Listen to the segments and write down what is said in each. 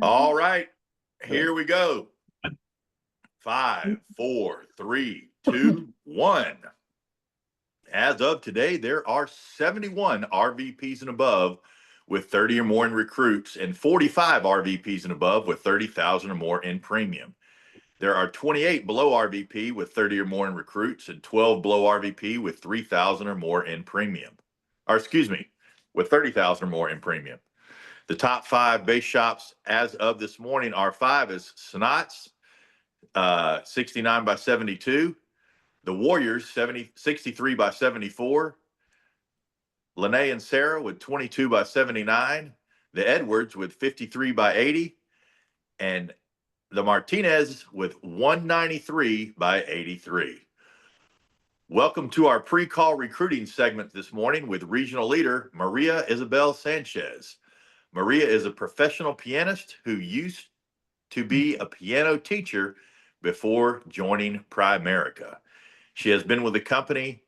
All right, here we go. 5, 4, 3, 2, 1. As of today, there are 71 RVPs and above with 30 or more in recruits and 45 RVPs and above with 30,000 or more in premium. There are 28 below RVP with 30 or more in recruits and 12 below RVP with 3,000 or more in premium. Or excuse me, with 30,000 or more in premium. The top 5 base shops as of this morning are 5 is Sonats, 69 by 72. The Warriors, 63 by 74. Lene and Sarah with 22 by 79. The Edwards with 53 by 80. And the Martinez with 193 by 83. Welcome to our pre-call recruiting segment this morning with regional leader Maria Isabel Sanchez. Maria is a professional pianist who used to be a piano teacher before joining Primerica. She has been with the company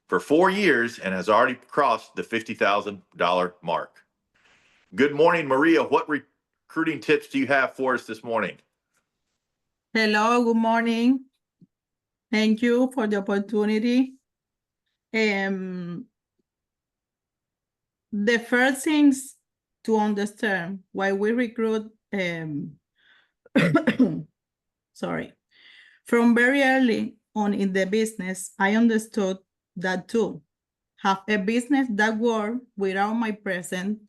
for 4 years and has already crossed the $50,000 mark. Good morning, Maria. What recruiting tips do you have for us this morning? Hello, good morning. Thank you for the opportunity. The first things to understand why we recruit, sorry, from very early on in the business, I understood that to have a business that works without my presence,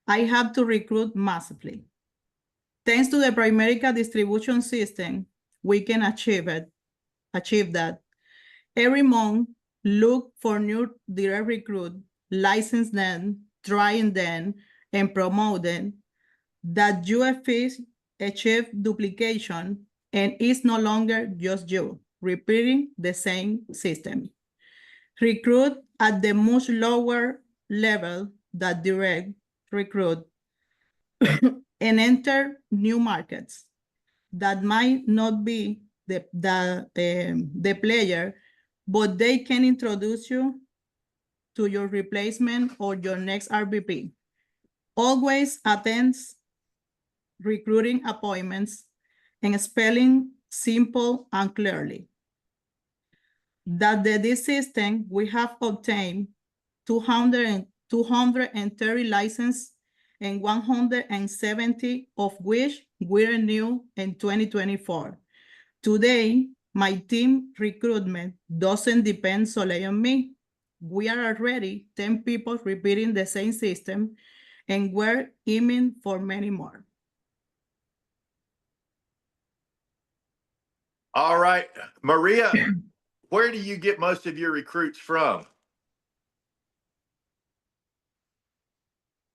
I have to recruit massively. Thanks to the Primerica distribution system, we can achieve that. Every month, look for new direct recruit, license them, train them, and promote them. That UFs achieve duplication and is no longer just you, repeating the same system. Recruit at the much lower level than direct recruit and enter new markets that might not be the player, but they can introduce you to your replacement or your next RVP. Always attend recruiting appointments and spelling simple and clearly. That this system, we have obtained 230 licenses and 170 of which were new in 2024. Today, my team recruitment doesn't depend solely on me. We are already 10 people repeating the same system, and we're aiming for many more. All right, Maria, where do you get most of your recruits from?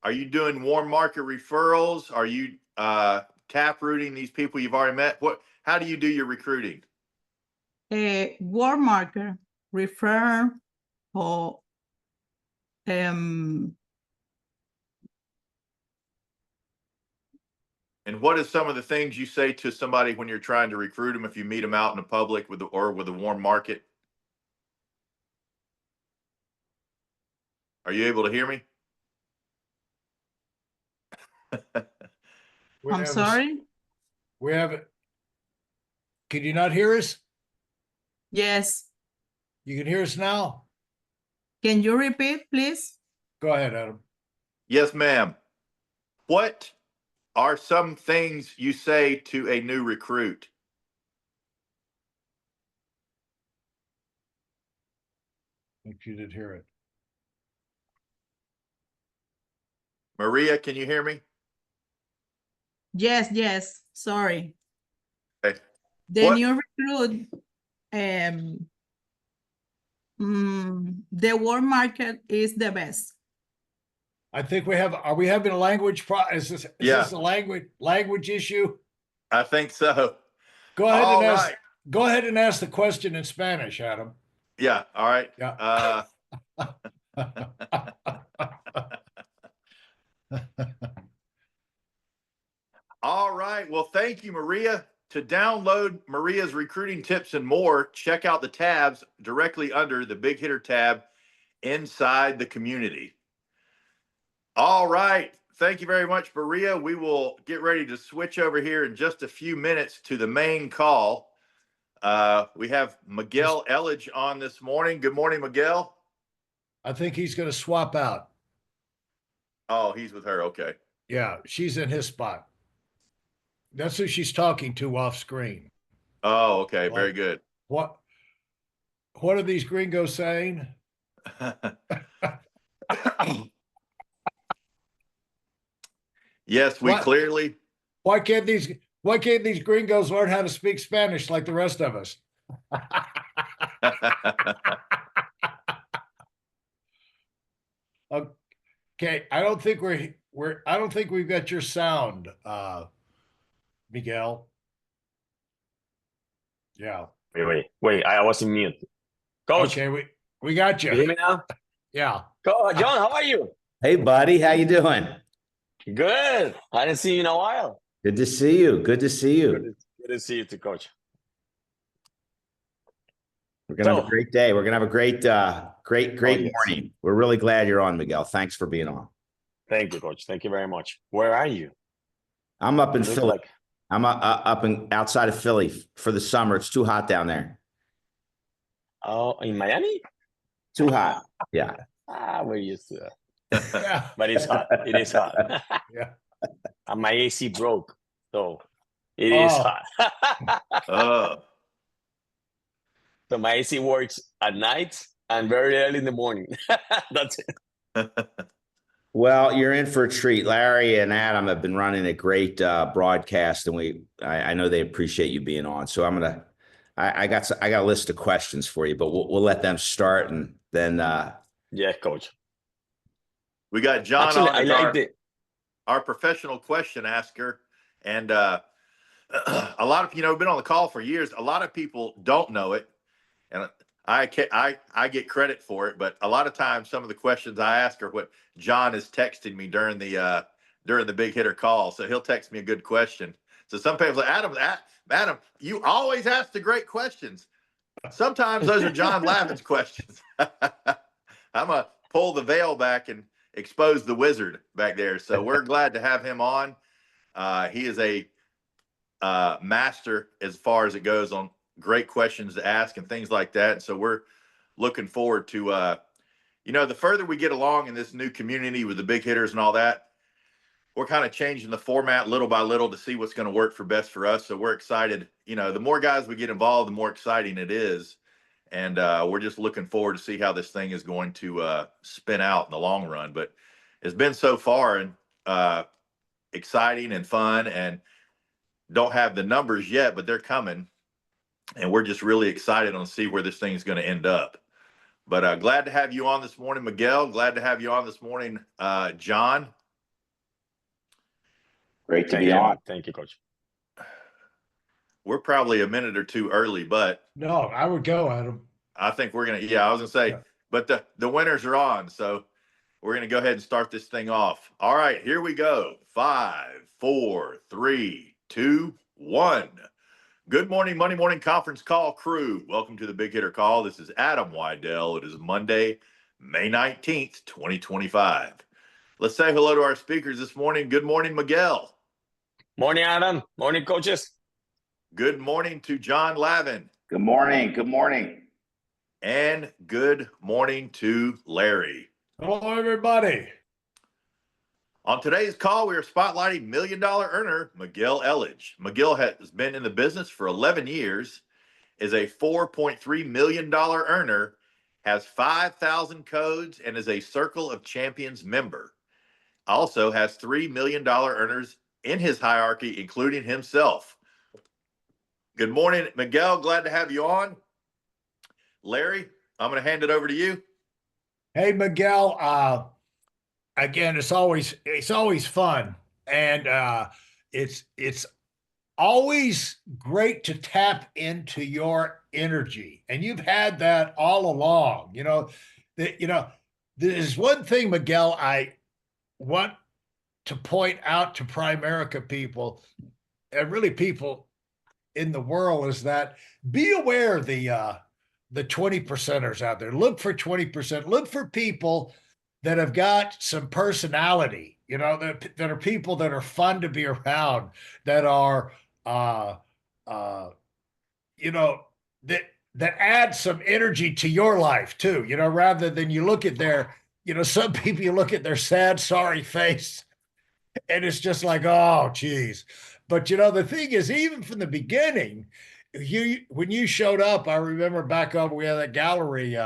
Are you doing warm market referrals? Are you tap rooting these people you've already met? How do you do your recruiting? Warm market refer or And what is some of the things you say to somebody when you're trying to recruit them if you meet them out in the public with a warm market? Are you able to hear me? I'm sorry? We have it. Can you not hear us? Yes. You can hear us now? Can you repeat, please? Go ahead, Adam. Yes, ma'am. What are some things you say to a new recruit? I think you did hear it. Maria, can you hear me? Yes. Sorry. Okay. The new recruit, the warm market is the best. I think are we having a language is this a language issue? I think so. Go ahead and ask the question in Spanish, Adam. Yeah, all right. Yeah. All right. Well, thank you, Maria. To download Maria's recruiting tips and more, check out the tabs directly under the Big Hitter tab inside the community. All right. Thank you very much, Berea. We will get ready to switch over here in just a few minutes to the main call. We have Miguel Illidge on this morning. Good morning, Miguel. I think he's going to swap out. Oh, he's with her. Okay. Yeah, she's in his spot. That's who she's talking to off screen. Oh, okay. Very good. What are these gringos saying? Yes, we What? clearly. Why can't these gringos learn how to speak Spanish like the rest of us? Okay, I don't think we've got your sound, Miguel. Yeah. Wait, I was in mute. Coach, Okay, we got you hear you. me now? Yeah. John, how are you? Hey, buddy, how you doing? Good. I didn't see you in a while. Good to see you. Good to see you. Good to see you too, Coach. We're gonna have a great day. We're gonna have a great yes. morning. We're really glad you're on, Miguel. Thanks for being on. Thank you, Coach. Thank you very much. Where are you? I'm up in Looks Philly. like- I'm outside of Philly for the summer. It's too hot down there. Oh, in Miami? Too hot. Yeah. We're used to that. Yeah. But it's hot. It is hot. Yeah. And my AC broke, so it is hot. Oh, So my AC works at night and very early in the morning. That's it. Well, you're in for a treat. Larry and Adam have been running a great broadcast, and I know they appreciate you being on. So I got a list of questions for you, but we'll let them start, and then Yeah, Coach. we got John Actually, on I as liked it. our professional question asker. And a lot of, we've been on the call for years. A lot of people don't know it. And I get credit for it, but a lot of times some of the questions I ask are what John is texting me during the big hitter call. So he'll text me a good question. So some people say, Adam, you always ask the great questions. Sometimes those are John Lavin's questions. I'm gonna pull the veil back and expose the wizard back there. So we're glad to have him on. He is a master as far as it goes on great questions to ask and things like that. And so we're looking forward to, the further we get along in this new community with the big hitters and all that, we're kind of changing the format little by little to see what's going to work for best for us. So we're excited. The more guys we get involved, the more exciting it is. And we're just looking forward to see how this thing is going to spin out in the long run. But it's been so far and exciting and fun, and don't have the numbers yet, but they're coming. And we're just really excited to see where this thing is going to end up. But glad to have you on this morning, Miguel. Glad to have you on this morning, John. great to be on. Thank you, Coach. We're probably a minute or two early, but No, I would go, Adam. I think we're going to, I was going to say, Yeah. but the winners are on. So we're going to go ahead and start this thing off. All right, here we go. 5, 4, 3, 2, 1. Good morning, Monday morning conference call crew. Welcome to the Big Hitter Call. This is Adam Wydell. It is Monday, May 19th, 2025. Let's say hello to our speakers this morning. Good morning, Miguel. Morning, Adam. Morning, coaches. Good morning to John Lavin. Good morning. Good morning. And good morning to Larry. Hello, everybody. On today's call, we are spotlighting $1 million earner Miguel Illidge. Miguel has been in the business for 11 years, is a $4.3 million earner, has 5,000 codes, and is a Circle of Champions member. Also has $3 million earners in his hierarchy, including himself. Good morning, Miguel. Glad to have you on. Larry, I'm going to hand it over to you. Hey, Miguel. Again, it's always fun, and it's always great to tap into your energy, and you've had that all along. There's one thing, Miguel, I want to point out to Primerica people, and really people in the world, is that be aware of the 20%ers out there. Look for 20%. Look for people that have got some personality you know, that are people that are fun to be around, that are, you know, that add some energy to your life too, you know, rather than you look at their, you know, some people, you look at their sad, sorry face and it's just like, oh, geez. But, you know, the thing is, even from the beginning, when you showed up, I remember back up, we had that gallery,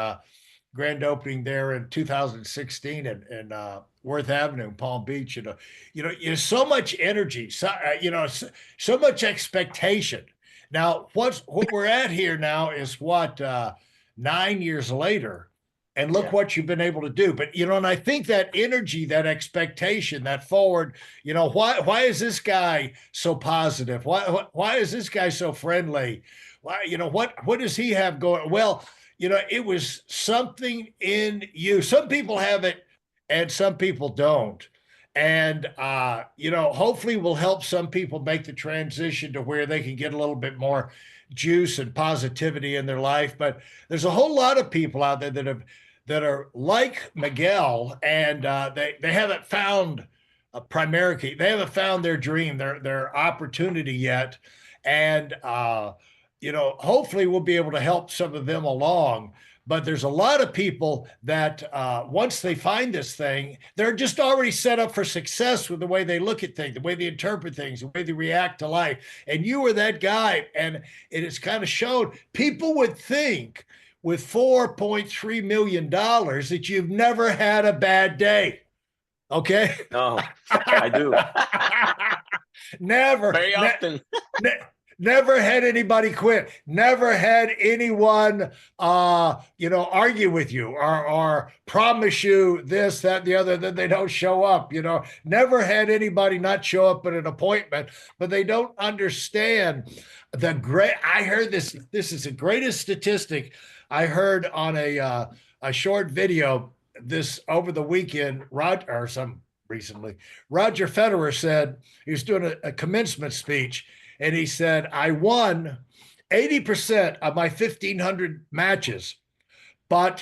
grand opening there in 2016 in Worth Avenue, Palm Beach. There's so much energy, so much expectation. Now, what we're at here now is 9 years later, and look what you've been able to do. But and I think that energy, that expectation, that forward, why is this guy so positive? Why is this guy so friendly? Why, what does he have going? Well, it was something in you. Some people have it and some people don't. And, hopefully we'll help some people make the transition to where they can get a little bit more juice and positivity in their life. But there's a whole lot of people out there that are like Miguel, and they haven't found a Primerica. They haven't found their dream, their opportunity yet. And, hopefully we'll be able to help some of them along. But there's a lot of people that once they find this thing, they're just already set up for success with the way they look at things, the way they interpret things, the way they react to life. And you were that guy. And it has kind of showed people would think with $4.3 million that you've never had a bad day. Okay? No, I do. Never. Very often. Never had anybody quit. Never had anyone, argue with you or promise you this, that, and the other, then they don't show up. Never had anybody not show up at an appointment, but they don't understand I heard this. This is the greatest statistic I heard on a short video this over the weekend. Recently, Roger Federer said he was doing a commencement speech. And he said, I won 80% of my 1,500 matches. But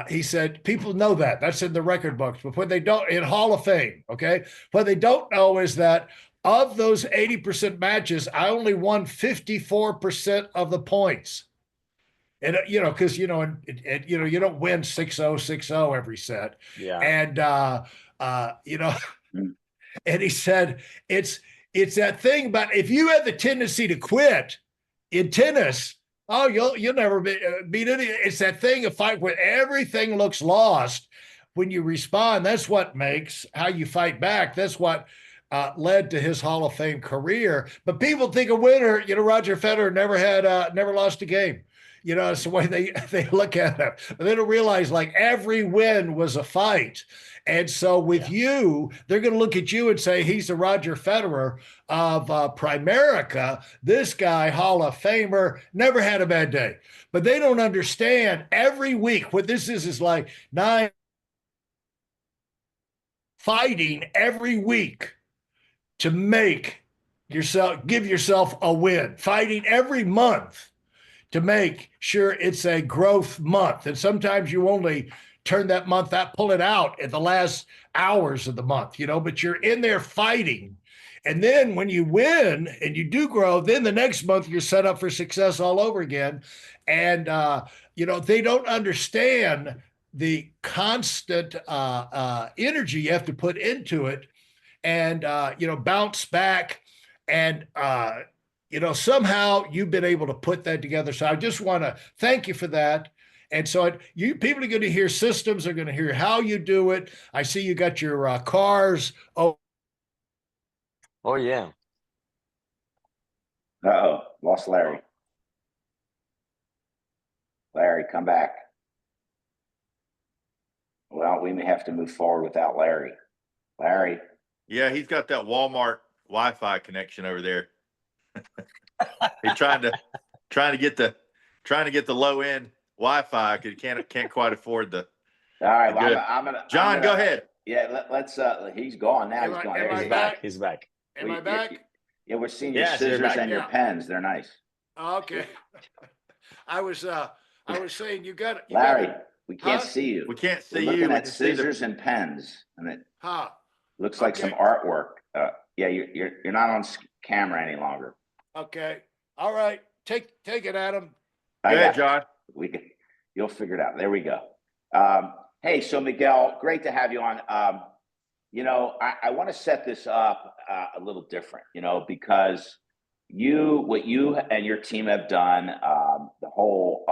he said, people know that. That's in the record books. But what they don't, in Hall of Fame, okay? What they don't know is that of those 80% matches, I only won 54% of the points. And, because, you don't win 6-0, 6-0 every set. Yeah. And, and he said, it's that thing about if you have the tendency to quit in tennis, you'll never beat any. It's that thing of fight when everything looks lost. When you respond, that's what makes how you fight back. That's what led to his Hall of Fame career. But people think a winner, Roger Federer never lost a game. It's the way they look at it. They don't realize like every win was a fight. And so with you, they're going to look at you and say, he's the Roger Federer of Primerica. This guy, Hall of Famer, never had a bad day. But they don't understand every week what this is like 9 fighting every week to give yourself a win, fighting every month to make sure it's a growth month. And sometimes you only turn that month out, pull it out at the last hours of the month, but you're in there fighting. And then when you win and you do grow, then the next month you're set up for success all over again. And, they don't understand the constant energy you have to put into it and, bounce back. And, somehow you've been able to put that together. So I just want to thank you for that. And so people are going to hear systems, are going to hear how you do it. I see you got your cars. Oh, yeah. Uh-oh, lost Larry. Larry, come back. Well, we may have to move forward without Larry. Larry. Yeah, he's got that Walmart Wi-Fi connection over there. He's trying to get the low end Wi-Fi because can't quite afford the. All right, well, I'm gonna. John, go ahead. Yeah, let's. He's gone now. He's gone. He's back. Am I back? Yeah, we're seeing your scissors and your pens. They're nice. Okay. I was saying you got it. Larry, we can't see you. We can't see we're you. Looking at scissors and pens. Huh. Looks like some Okay. artwork. Yeah, you're not on camera any longer. Okay. All right. Take it, Adam. I Go ahead, got John. you'll figure it out. There we go. Hey, so Miguel, great to have you on. I want to set this up a little different, because what you and your team have done, the whole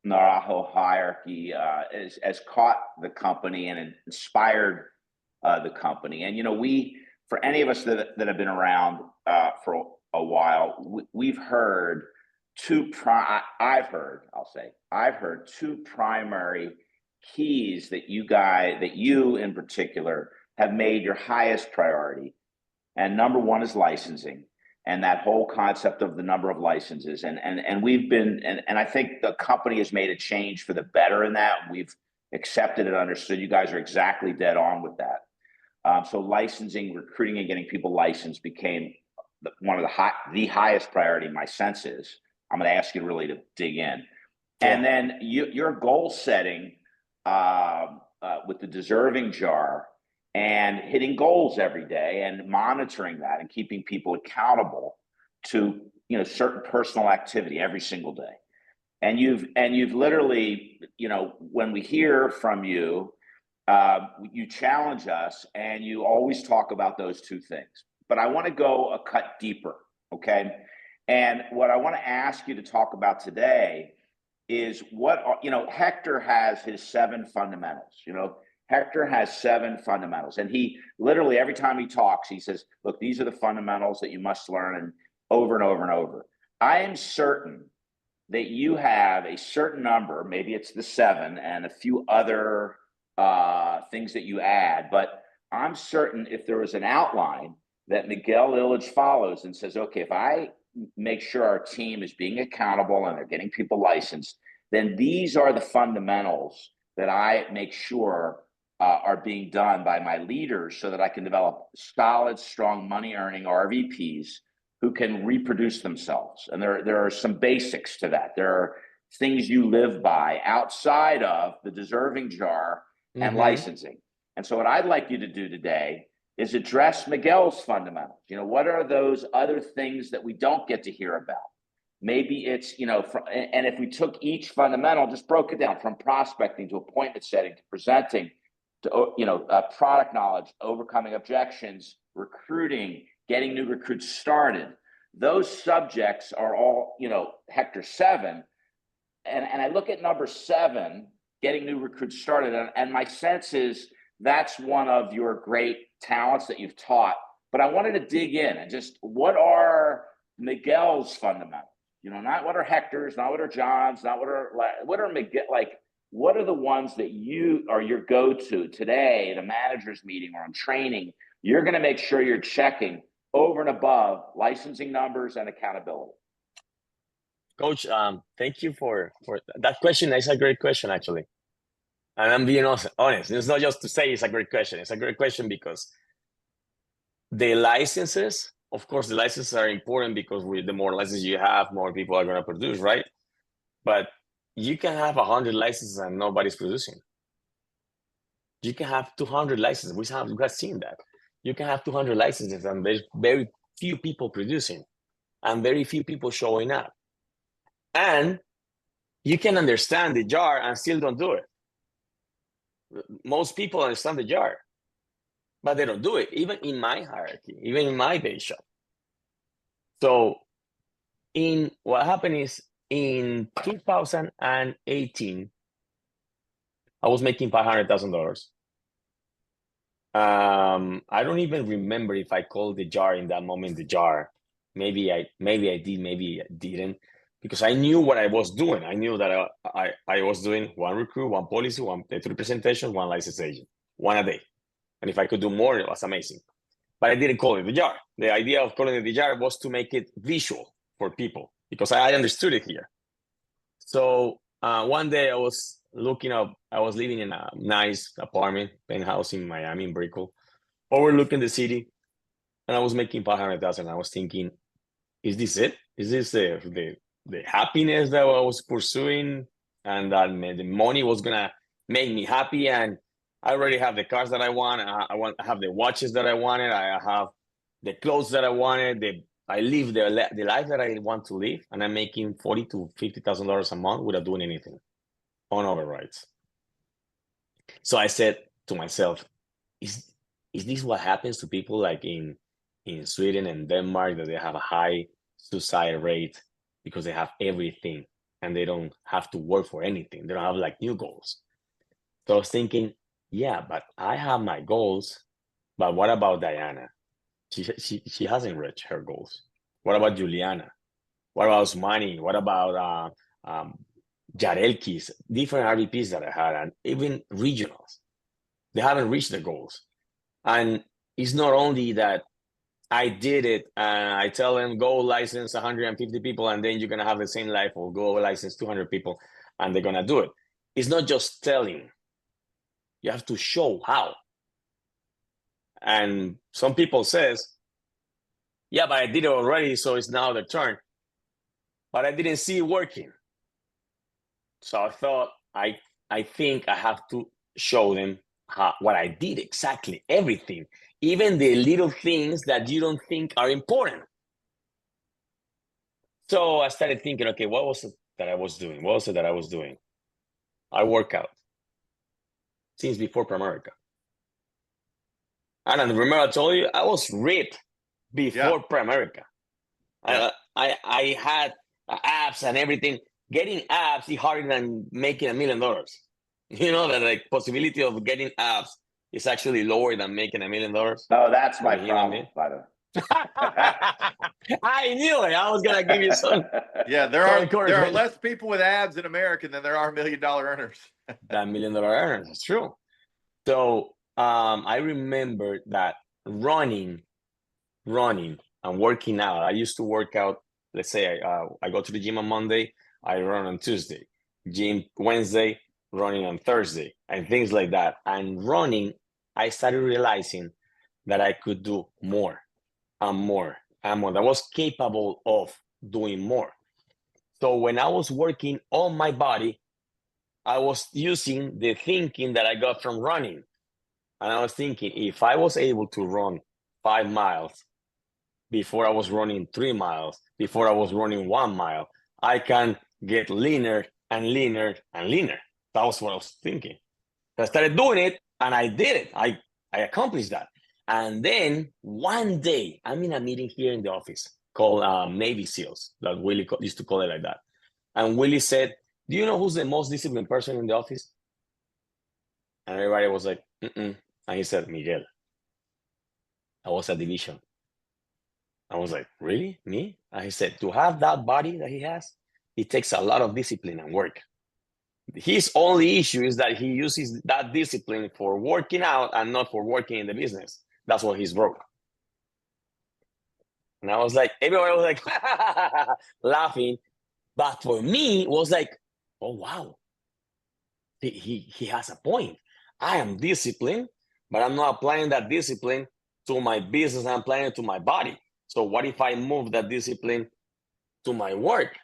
Narajo hierarchy has caught the company and inspired the company. And, for any of us that have been around for a while, we've heard I've heard two primary keys that you in particular have made your highest priority. And number one is licensing, and that whole concept of the number of licenses. And we've been, and I think the company has made a change for the better in that. We've accepted and understood. You guys are exactly dead on with that. So licensing, recruiting, and getting people licensed became one of the highest priority in my senses. I'm going to ask you really to dig in. And then your goal setting with the deserving jar and hitting goals every day and monitoring that and keeping people accountable to certain personal activity every single day. And you've literally, when we hear from you, you challenge us and you always talk about those two things. But I want to go a cut deeper, okay? And what I want to ask you to talk about today is Hector has his 7 fundamentals. Hector has 7 fundamentals, and he literally, every time he talks, he says, look, these are the fundamentals that you must learn, and over and over and over. I am certain that you have a certain number, maybe it's the 7 and a few other things that you add, but I'm certain if there was an outline that Miguel Illidge follows and says, okay, if I make sure our team is being accountable and they're getting people licensed, then these are the fundamentals that I make sure are being done by my leaders so that I can develop solid, strong money earning RVPs who can reproduce themselves. And there are some basics to that. There are things you live by outside of the deserving jar and licensing. And so what I'd like you to do today is address Miguel's fundamentals. What are those other things that we don't get to hear about? Maybe it's, and if we took each fundamental, just broke it down from prospecting to appointment setting to presenting to, product knowledge, overcoming objections, recruiting, getting new recruits started. Those subjects are all, Hector 7. And I look at number 7, getting new recruits started. And my sense is that's one of your great talents that you've taught. But I wanted to dig in and just, what are Miguel's fundamentals? Not what are Hector's, not what are John's, not what are Miguel, what are the ones that you are your go-to today at a manager's meeting or on training? You're going to make sure you're checking over and above licensing numbers and accountability. Coach, thank you for that question. It's a great question, actually. And I'm being honest. It's not just to say it's a great question. It's a great question because the licenses, of course, the licenses are important because the more licenses you have, more people are going to produce, right? But you can have 100 licenses and nobody's producing. You can have 200 licenses. We have seen that. You can have 200 licenses and there's very few people producing and very few people showing up. And you can understand the jar and still don't do it. Most people understand the jar, but they don't do it, even in my hierarchy, even in my base shop. So what happened is in 2018, I was making $500,000. I don't even remember if I called the jar in that moment the jar. Maybe I did, maybe I didn't, because I knew what I was doing. I knew that I was doing 1 recruit, 1 policy, 1 3 presentation, 1 license agent, 1 a day. And if I could do more, it was amazing. But I didn't call it the jar. The idea of calling it the jar was to make it visual for people because I understood it here. So one day I was looking up, I was living in a nice apartment, penthouse in Miami, in Brickell, overlooking the city. And I was making $500,000. I was thinking, is this it? Is this the happiness that I was pursuing? And that the money was going to make me happy and I already have the cars that I want. I have the watches that I wanted. I have the clothes that I wanted. I live the life that I want to live, and I'm making $40,000 to $50,000 a month without doing anything on overrides. So I said to myself, is this what happens to people like in Sweden and Denmark, that they have a high suicide rate because they have everything and they don't have to work for anything? They don't have like new goals. So I was thinking, yeah, but I have my goals. But what about Diana? She hasn't reached her goals. What about Juliana? What about Usmani? What about Jarelkis, different RVPs that I had, and even regionals? They haven't reached their goals. And it's not only that I did it and I tell them go license 150 people and then you're going to have the same life, or go license 200 people and they're going to do it. It's not just telling. You have to show how. And some people says, yeah, but I did it already, so it's now their turn. But I didn't see it working. So I thought, I think I have to show them what I did exactly, everything, even the little things that you don't think are important. So I started thinking, okay, what was it that I was doing? What was it that I was doing? I work out since before Pramerica. And I remember I told you I was ripped before Pramerica. Yeah. I had abs and everything. Getting abs is harder than making $1 million. You know that the possibility of getting abs is actually lower than making $1 million. Oh, that's my For a human problem, being. by the way. I knew it. I was gonna give you some. Yeah, there are encouragement. less people with abs in America than there are $1 million earners. That $1 million earners. It's true. So I remember that running and working out. I used to work out. Let's say I go to the gym on Monday. I run on Tuesday. Gym Wednesday. Running on Thursday, and things like that. And running, I started realizing that I could do more and more and more. That I was capable of doing more. So when I was working on my body, I was using the thinking that I got from running. And I was thinking, if I was able to run 5 miles before I was running 3 miles, before I was running 1 mile, I can get leaner and leaner and leaner. That was what I was thinking. I started doing it, and I did it. I accomplished that. And then one day, I'm in a meeting here in the office called Navy SEALs, that Willie used to call it like that. And Willie said, do you know who's the most disciplined person in the office? And everybody was like, mm-mm. And he said, Miguel. I was a division. I was like, really? Me? And he said, to have that body that he has, it takes a lot of discipline and work. His only issue is that he uses that discipline for working out and not for working in the business. That's what he's broke. And I was like, everybody was like laughing. But for me, it was like, oh, wow. He has a point. I am disciplined, but I'm not applying that discipline to my business. I'm applying it to my body. So what if I move that discipline to my work?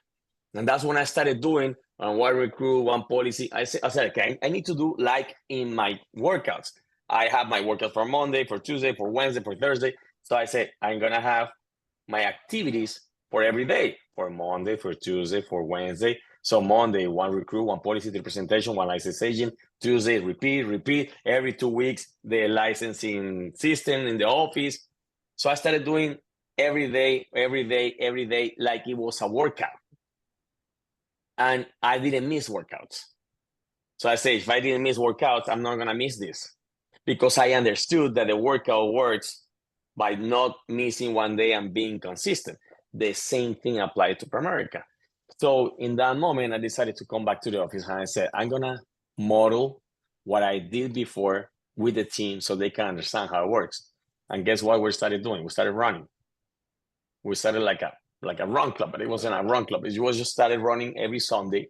And that's when I started doing one recruit, one policy. I said, okay, I need to do like in my workouts. I have my workout for Monday, for Tuesday, for Wednesday, for Thursday. So I said, I'm going to have my activities for every day, for Monday, for Tuesday, for Wednesday. So Monday, one recruit, one policy, 3 presentation, one license agent. Tuesday, repeat. Every 2 weeks, the licensing system in the office. So I started doing every day, like it was a workout. And I didn't miss workouts. So I say, if I didn't miss workouts, I'm not going to miss this, because I understood that the workout works by not missing one day and being consistent. The same thing applied to Pramerica. So in that moment, I decided to come back to the office and I said, I'm going to model what I did before with the team so they can understand how it works. And guess what we started doing? We started running. We started like a run club, but it wasn't a run club. It was just started running every Sunday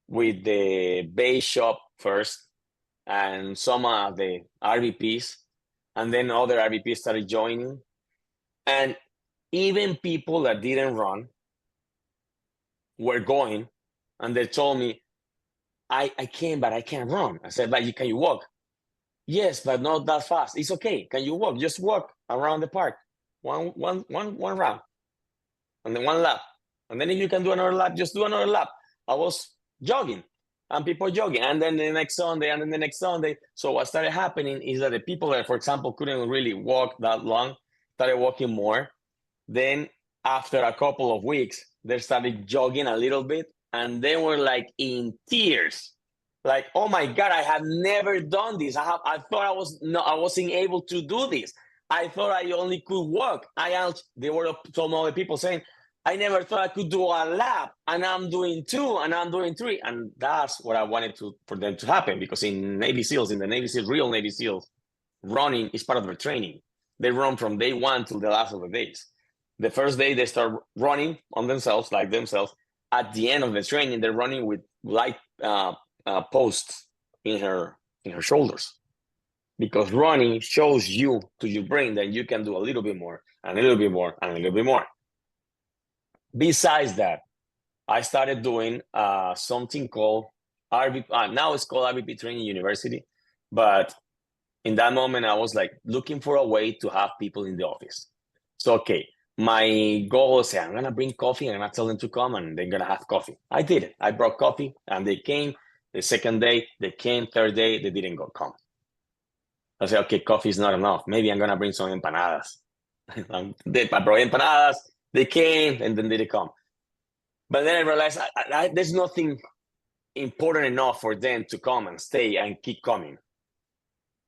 with the base shop first and some of the RVPs, and then other RVPs started joining. And even people that didn't run were going, and they told me, I can, but I can't run. I said, but can you walk? Yes, but not that fast. It's okay. Can you walk? Just walk around the park. One round. And then one lap. And then if you can do another lap, just do another lap. I was jogging and people jogging. And then the next Sunday and then the next Sunday. So what started happening is that the people that, for example, couldn't really walk that long, started walking more. Then after a couple of weeks, they started jogging a little bit. And they were like in tears. Like, oh my God, I have never done this. I thought I wasn't able to do this. I thought I only could walk. They were some other people saying, I never thought I could do a lap, and I'm doing 2, and I'm doing 3. And that's what I wanted for them to happen, because in Navy SEALs, real Navy SEALs, running is part of their training. They run from day 1 till the last of the days. The first day they start running on themselves, like themselves. At the end of the training, they're running with light posts in her shoulders, because running shows you to your brain that you can do a little bit more and a little bit more and a little bit more. Besides that, I started doing something called RVP. Now it's called RVP Training University, but in that moment I was like looking for a way to have people in the office. So okay, my goal was, I'm gonna bring coffee and I'm gonna tell them to come and they're gonna have coffee. I did it. I brought coffee and they came. The second day they came. Third day they didn't come. I said, okay, coffee is not enough. Maybe I'm gonna bring some empanadas. I brought empanadas. They came and then they didn't come. But then I realized there's nothing important enough for them to come and stay and keep coming,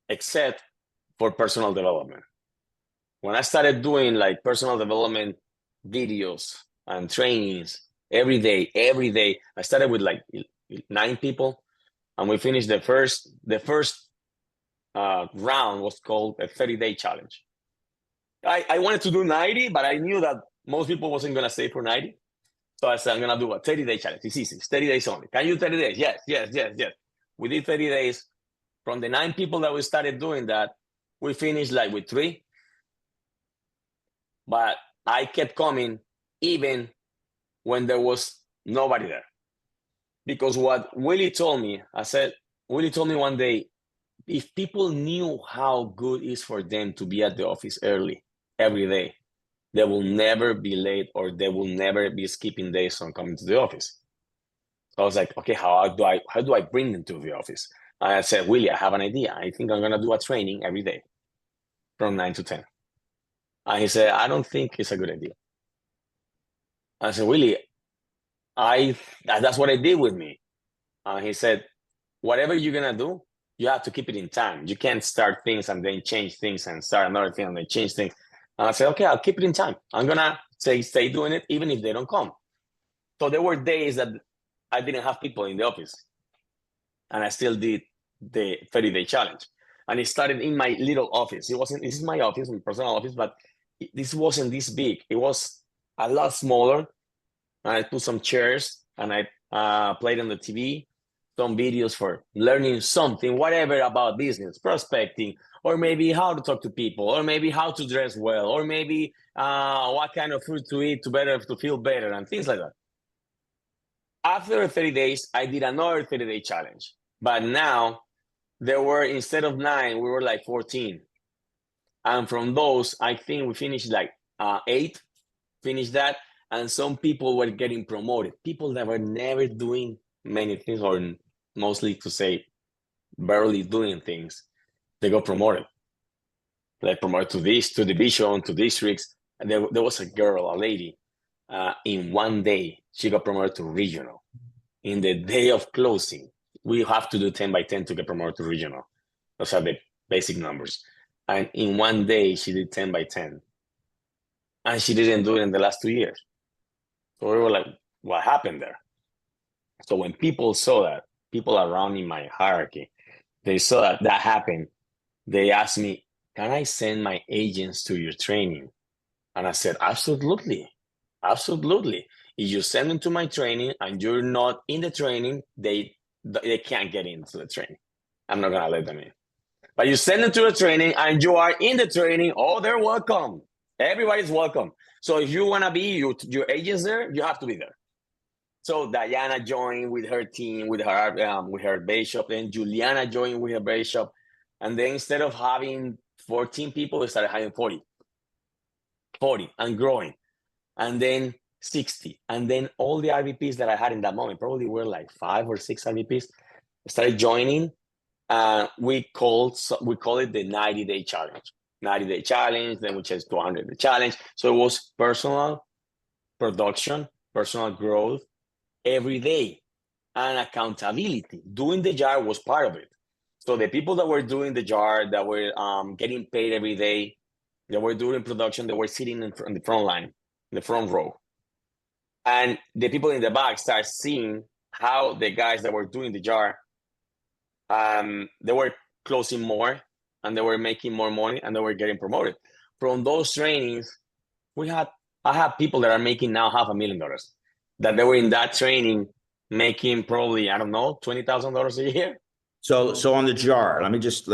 except for personal development. When I started doing like personal development videos and trainings every day, I started with like 9 people, and we finished the first round was called a 30-day challenge. I wanted to do 90, but I knew that most people wasn't going to stay for 90. So I said, I'm going to do a 30-day challenge. It's easy. It's 30 days only. Can you do 30 days? Yes. We did 30 days. From the 9 people that we started doing that, we finished like with 3. But I kept coming even when there was nobody there. Because what Willie told me one day, if people knew how good it is for them to be at the office early every day, they will never be late, or they will never be skipping days on coming to the office. So I was like, okay, how do I bring them to the office? And I said, Willie, I have an idea. I think I'm gonna do a training every day from 9 to 10. And he said, I don't think it's a good idea. I said, Willie, that's what I did with me. And he said, whatever you're gonna do, you have to keep it in time. You can't start things and then change things and start another thing and then change things. And I said, okay, I'll keep it in time. I'm gonna stay doing it even if they don't come. So there were days that I didn't have people in the office, and I still did the 30-day challenge. And it started in my little office. This is my office, my personal office, but this wasn't this big. It was a lot smaller. And I put some chairs and I played on the TV, some videos for learning something, whatever about business, prospecting, or maybe how to talk to people, or maybe how to dress well, or maybe what kind of food to eat to feel better, and things like that. After 30 days, I did another 30-day challenge. But now there were, instead of 9, we were like 14. And from those, I think we finished like 8, finished that. And some people were getting promoted. People that were never doing many things, or mostly to say barely doing things, they got promoted. They promoted to this, to division, to districts. And there was a girl, a lady, in one day, she got promoted to regional. In the day of closing, we have to do 10 by 10 to get promoted to regional. Those are the basic numbers. And in one day, she did 10 by 10. And she didn't do it in the last 2 years. So we were like, what happened there? So when people saw that, people around in my hierarchy, they saw that happened, they asked me, can I send my agents to your training? And I said, absolutely. If you send them to my training and you're not in the training, they can't get into the training. I'm not gonna let them in. But you send them to the training and you are in the training, oh, they're welcome. Everybody's welcome. So if you wanna be your agents there, you have to be there. So Diana joined with her team, with her base shop, and Juliana joined with her base shop. And then instead of having 14 people, we started having 40 and growing. And then 60. And then all the RVPs that I had in that moment, probably were like 5 or 6 RVPs, started joining. We call it the 90-day challenge. 90-day challenge, then we changed to 100-day challenge. So it was personal production, personal growth every day, and accountability. Doing the jar was part of it. So the people that were doing the jar, that were getting paid every day, that were doing production, they were sitting in the front line, in the front row. And the people in the back start seeing how the guys that were doing the jar, they were closing more, and they were making more money, and they were getting promoted. From those trainings, I have people that are making now $500,000, that they were in that training making probably, I don't know, $20,000 a year. So on the jar, let me just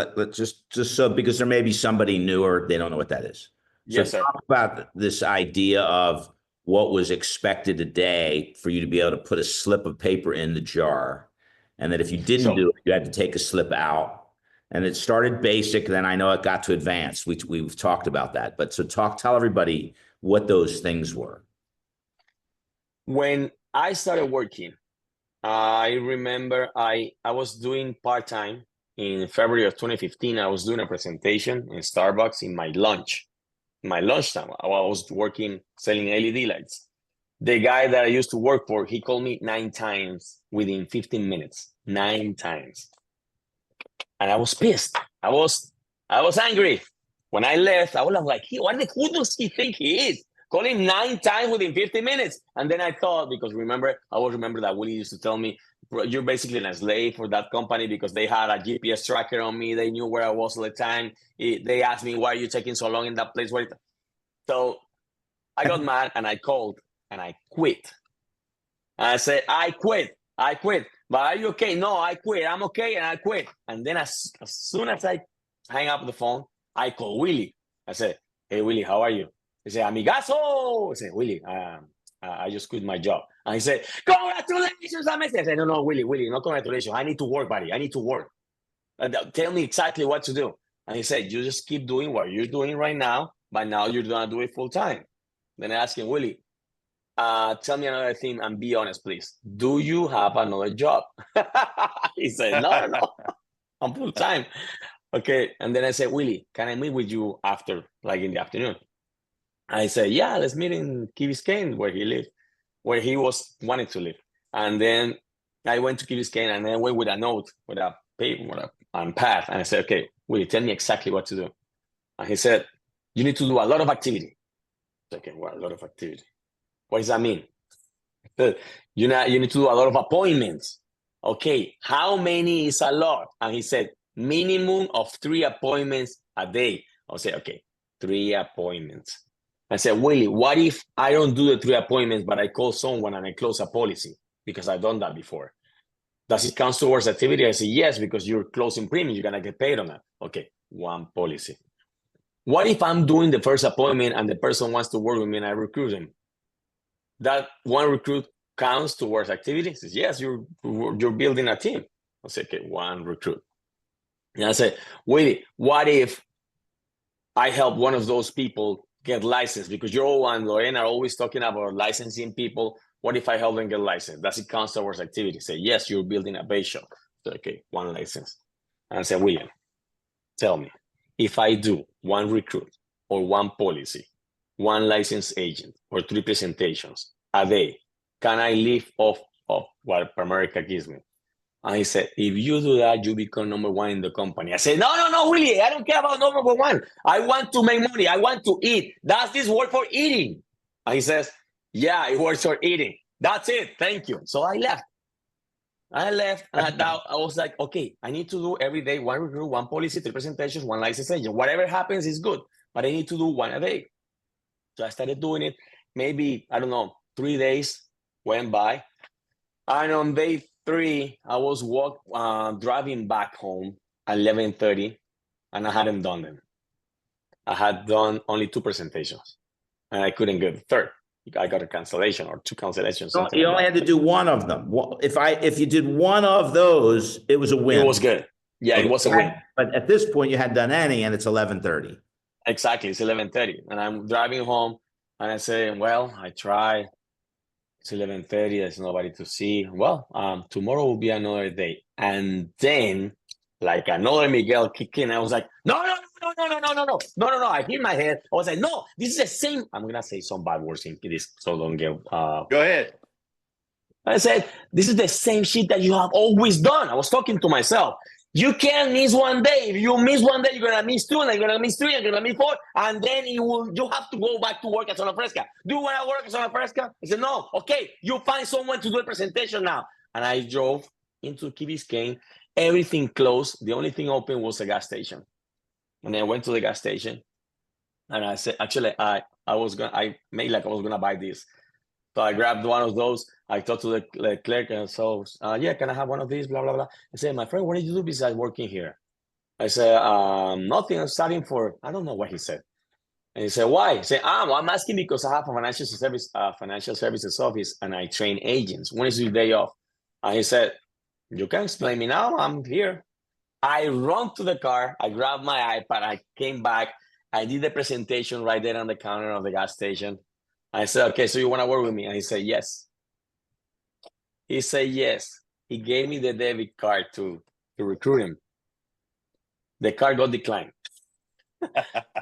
so, because there may be somebody newer, they don't know what that is. So Yes, sir. talk about this idea of what was expected a day for you to be able to put a slip of paper in the jar. And that if you didn't do it, you had to take a slip out. And it started basic, then I know it got to advanced. We've talked about that. But so tell everybody what those things were. When I started working, I remember I was doing part-time in February of 2015. I was doing a presentation in Starbucks in my lunchtime. I was working selling LED lights. The guy that I used to work for, he called me 9 times within 15 minutes. 9 times. And I was pissed. I was angry. When I left, I was like, who does he think he is? Call him 9 times within 50 minutes. And then I thought, because I always remember that Willie used to tell me, you're basically a slave for that company, because they had a GPS tracker on me. They knew where I was all the time. They asked me, why are you taking so long in that place? So I got mad, and I called, and I quit. And I said, I quit. But are you okay? No, I quit. I'm okay, and I quit. And then as soon as I hang up the phone, I call Willie. I said, hey, Willie, how are you? He said, amigazo. I said, Willie, I just quit my job. And he said, congratulations. I said, no, Willie, no congratulations. I need to work, buddy. I need to work. Tell me exactly what to do. And he said, you just keep doing what you're doing right now, but now you're going to do it full time. Then I asked him, Willie, tell me another thing and be honest, please. Do you have another job? He said, no, I'm full time. Okay. And then I said, Willie, can I meet with you after, like in the afternoon? I said, yeah, let's meet in Key Biscayne, where he lived, where he was wanting to live. And then I went to Key Biscayne, and then I went with a note, with a paper, and pad. And I said, okay, Willie, tell me exactly what to do. And he said, you need to do a lot of activity. Okay, well, a lot of activity. What does that mean? You need to do a lot of appointments. Okay, how many is a lot? And he said, minimum of 3 appointments a day. I'll say, okay, 3 appointments. I said, Willie, what if I don't do the 3 appointments, but I call someone and I close a policy? Because I've done that before. Does it count towards activity? I said, yes, because you're closing premium, you're going to get paid on that. Okay, 1 policy. What if I'm doing the first appointment and the person wants to work with me and I recruit him? That 1 recruit counts towards activity? He says, yes, you're building a team. I said, okay, 1 recruit. And I said, Willie, what if I help one of those people get licensed? Because you and Lorena are always talking about licensing people. What if I help them get licensed? Does it count towards activity? Say, yes, you're building a base shop. So, okay, 1 license. And I said, William, tell me, if I do 1 recruit or 1 policy, 1 licensed agent, or 3 presentations a day, can I live off of what America gives me? And he said, if you do that, you become number 1 in the company. I said, no, Willie, I don't care about number 1. I want to make money. I want to eat. Does this work for eating? And he says, yeah, it works for eating. That's it. Thank you. So I left. And I was like, okay, I need to do every day 1 recruit, 1 policy, 3 presentations, 1 licensed agent. Whatever happens is good, but I need to do 1 a day. So I started doing it. Maybe, I don't know, 3 days went by. And on day 3, I was driving back home at 11:30, and I hadn't done them. I had done only 2 presentations, and I couldn't get the 3rd. I got a cancellation or 2 cancellations. So you only had to do 1 of them. If you did 1 of those, it was a win. It was good. Yeah, it was a win. But at this point, you hadn't done any, and it's 11:30. Exactly, it's 11:30, and I'm driving home, and I say, well, I try. It's 11:30. There's nobody to see. Well, tomorrow will be another day, and then like another Miguel kicked in. I was like, no. I hit my head. I was like, no, this is the same. I'm gonna say some bad words in this, so don't get. Go ahead. I said, this is the same shit that you have always done. I was talking to myself. You can't miss one day. If you miss one day, you're gonna miss two, and you're gonna miss three, and you're gonna miss four, and then you have to go back to work at Zona Fresca. Do you want to work at Zona Fresca? I said, no. Okay, you find someone to do a presentation now. And I drove into Key Biscayne. Everything closed. The only thing open was a gas station. And I went to the gas station, and I said, actually, I made like I was gonna buy this. So I grabbed one of those. I talked to the clerk, and so, yeah, can I have one of these? Blah, blah, blah. I said, my friend, what did you do besides working here? I said, nothing. I'm studying for, I don't know what he said. And he said, why? I said, I'm asking because I have a financial services office, and I train agents. When is your day off? And he said, you can explain me now. I'm here. I run to the car. I grabbed my iPad. I came back. I did the presentation right there on the counter of the gas station. I said, okay, so you want to work with me? And he said, yes. He said, yes. He gave me the debit card to recruit him. The card got declined.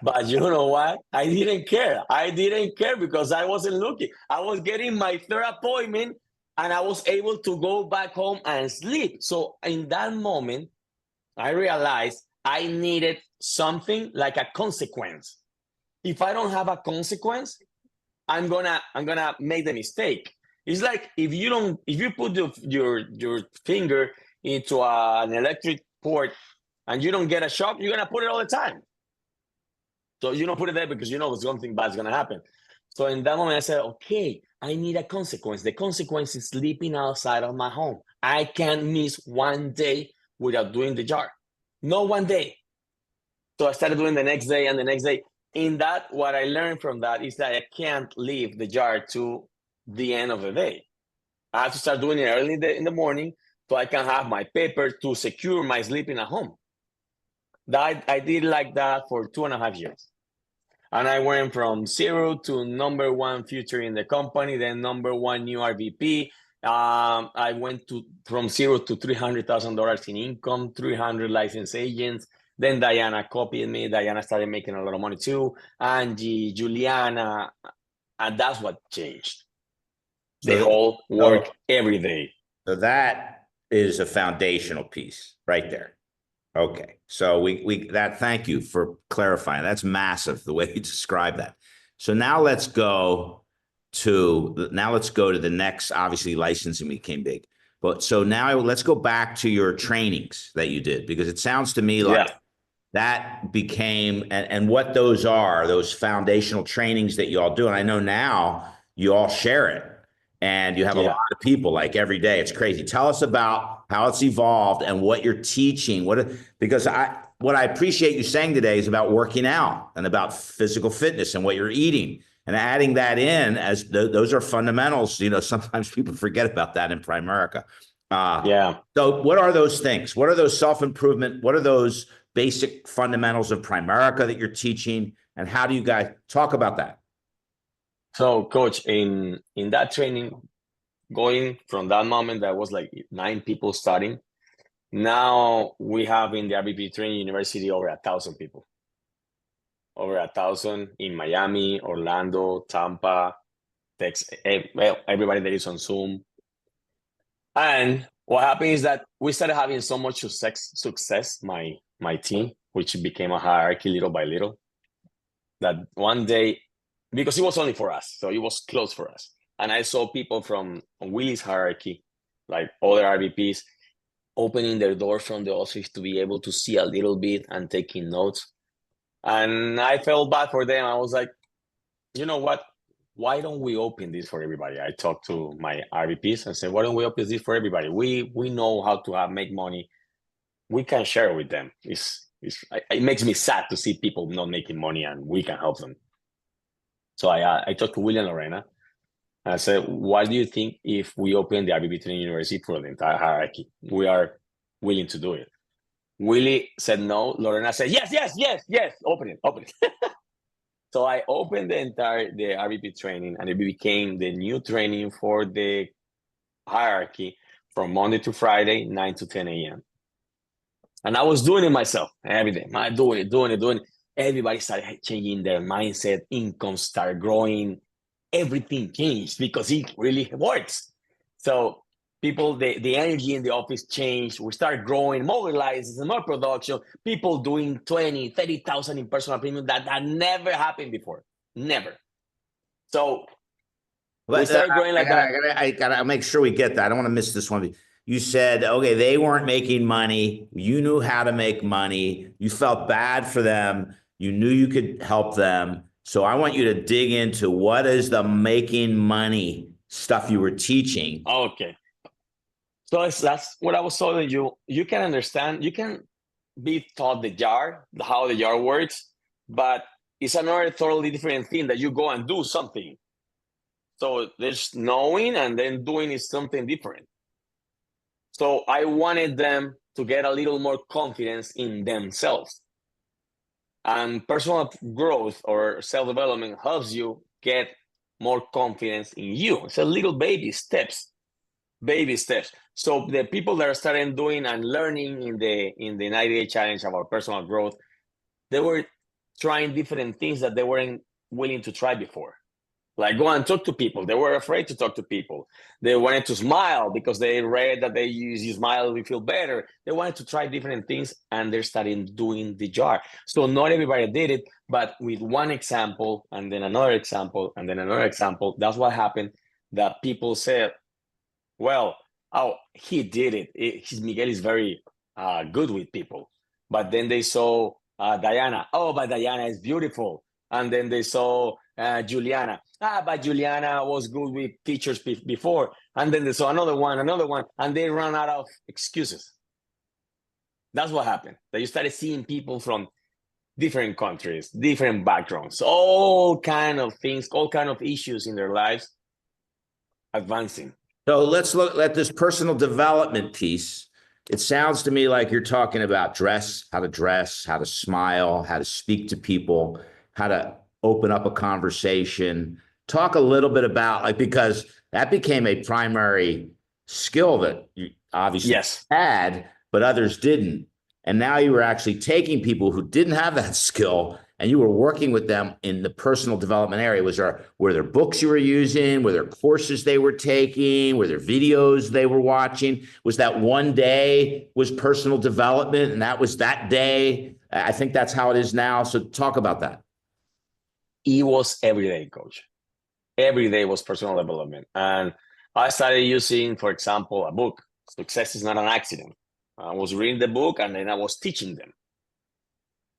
But you know what? I didn't care. I didn't care because I wasn't looking. I was getting my third appointment, and I was able to go back home and sleep. So in that moment, I realized I needed something like a consequence. If I don't have a consequence, I'm gonna make the mistake. It's like if you put your finger into an electric port and you don't get a shock, you're gonna put it all the time. So you don't put it there because you know something bad is gonna happen. So in that moment, I said, okay, I need a consequence. The consequence is sleeping outside of my home. I can't miss one day without doing the jar. No one day. So I started doing the next day and the next day. In that, what I learned from that is that I can't leave the jar to the end of the day. I have to start doing it early in the morning so I can have my paper to secure my sleeping at home. That I did like that for 2.5 years. And I went from 0 to #1 future in the company, then #1 new RVP. I went from 0 to $300,000 in income, 300 licensed agents. Then Diana copied me. Diana started making a lot of money too. Angie, Juliana, and that's what changed. The whole work every day. So that is a foundational piece right there. Okay, so we thank you for clarifying. That's massive the way you describe that. So now let's go to the next. Obviously, licensing became big, but so now let's go back to your trainings that you did, because it sounds to me like that became and what those are, those foundational trainings that you all do. And I know now you all share it. And you have a lot of people like every day. It's crazy. Tell us about how it's evolved and what you're teaching. Because what I appreciate you saying today is about working out and about physical fitness and what you're eating and adding that in as those are fundamentals. You know, sometimes people forget about that in Primerica. So what are those things? What are those self-improvement? What are those basic fundamentals of Primerica that you're teaching? And how do you guys talk about that? So, Coach, in that training, going from that moment, that was like 9 people starting. Now we have in the RVP Training University over 1,000 people. Over 1,000 in Miami, Orlando, Tampa, Texas. Well, everybody that is on Zoom. And what happened is that we started having so much success, my team, which became a hierarchy little by little, that one day, because it was only for us, so it was closed for us. And I saw people from Willie's hierarchy, like other RVPs, opening their door from the office to be able to see a little bit and taking notes. And I felt bad for them. I was like, you know what? Why don't we open this for everybody? I talked to my RVPs and said, why don't we open this for everybody? We know how to make money. We can share it with them. It makes me sad to see people not making money and we can help them. So I talked to William Lorena. And I said, what do you think if we open the RVP Training University for the entire hierarchy? We are willing to do it. Willie said no. Lorena said, yes, yes, yes, yes. Open it, open it. So I opened the RVP training, and it became the new training for the hierarchy from Monday to Friday, 9 to 10 a.m. And I was doing it myself every day. I doing it. Everybody started changing their mindset. Income started growing. Everything changed because it really works. So people, the energy in the office changed. We started growing, mobilizing, more production. People doing 20, 30,000 in personal premium that never happened before. Never. So we started growing like that. I gotta make sure we get that. I don't want to miss this one. You said, okay, they weren't making money. You knew how to make money. You felt bad for them. You knew you could help them. So I want you to dig into what is the making money stuff you were teaching. Okay. So that's what I was telling you. You can understand, you can be taught the jar, how the jar works, but it's another totally different thing that you go and do something. So there's knowing and then doing is something different. So I wanted them to get a little more confidence in themselves. And personal growth or self-development helps you get more confidence in you. It's a little baby steps. So the people that are starting doing and learning in the 90-day challenge about personal growth, they were trying different things that they weren't willing to try before. Like go and talk to people. They were afraid to talk to people. They wanted to smile because they read that they use you smile, we feel better. They wanted to try different things, and they're starting doing the jar. So not everybody did it, but with one example and then another example and then another example, that's what happened. That people said, well, oh, he did it. Miguel is very good with people. But then they saw Diana. Oh, but Diana is beautiful. And then they saw Juliana. But Juliana was good with teachers before. And then they saw another one, and they ran out of excuses. That's what happened. That you started seeing people from different countries, different backgrounds, all kind of things, all kind of issues in their lives advancing. So let's look at this personal development piece. It sounds to me like you're talking about how to smile, how to speak to people, how to open up a conversation. Talk a little bit about because that became a primary skill that you obviously had, but others didn't. And now you were actually taking people who didn't have that skill and you were working with them in the personal development area. Were there books you were using? Were there courses they were taking? Were there videos they were watching? Was that one day was personal development and that was that day? I think that's how it is now. So talk about that. It was every day, coach. Every day was personal development. And I started using, for example, a book, Success is Not an Accident. I was reading the book and then I was teaching them.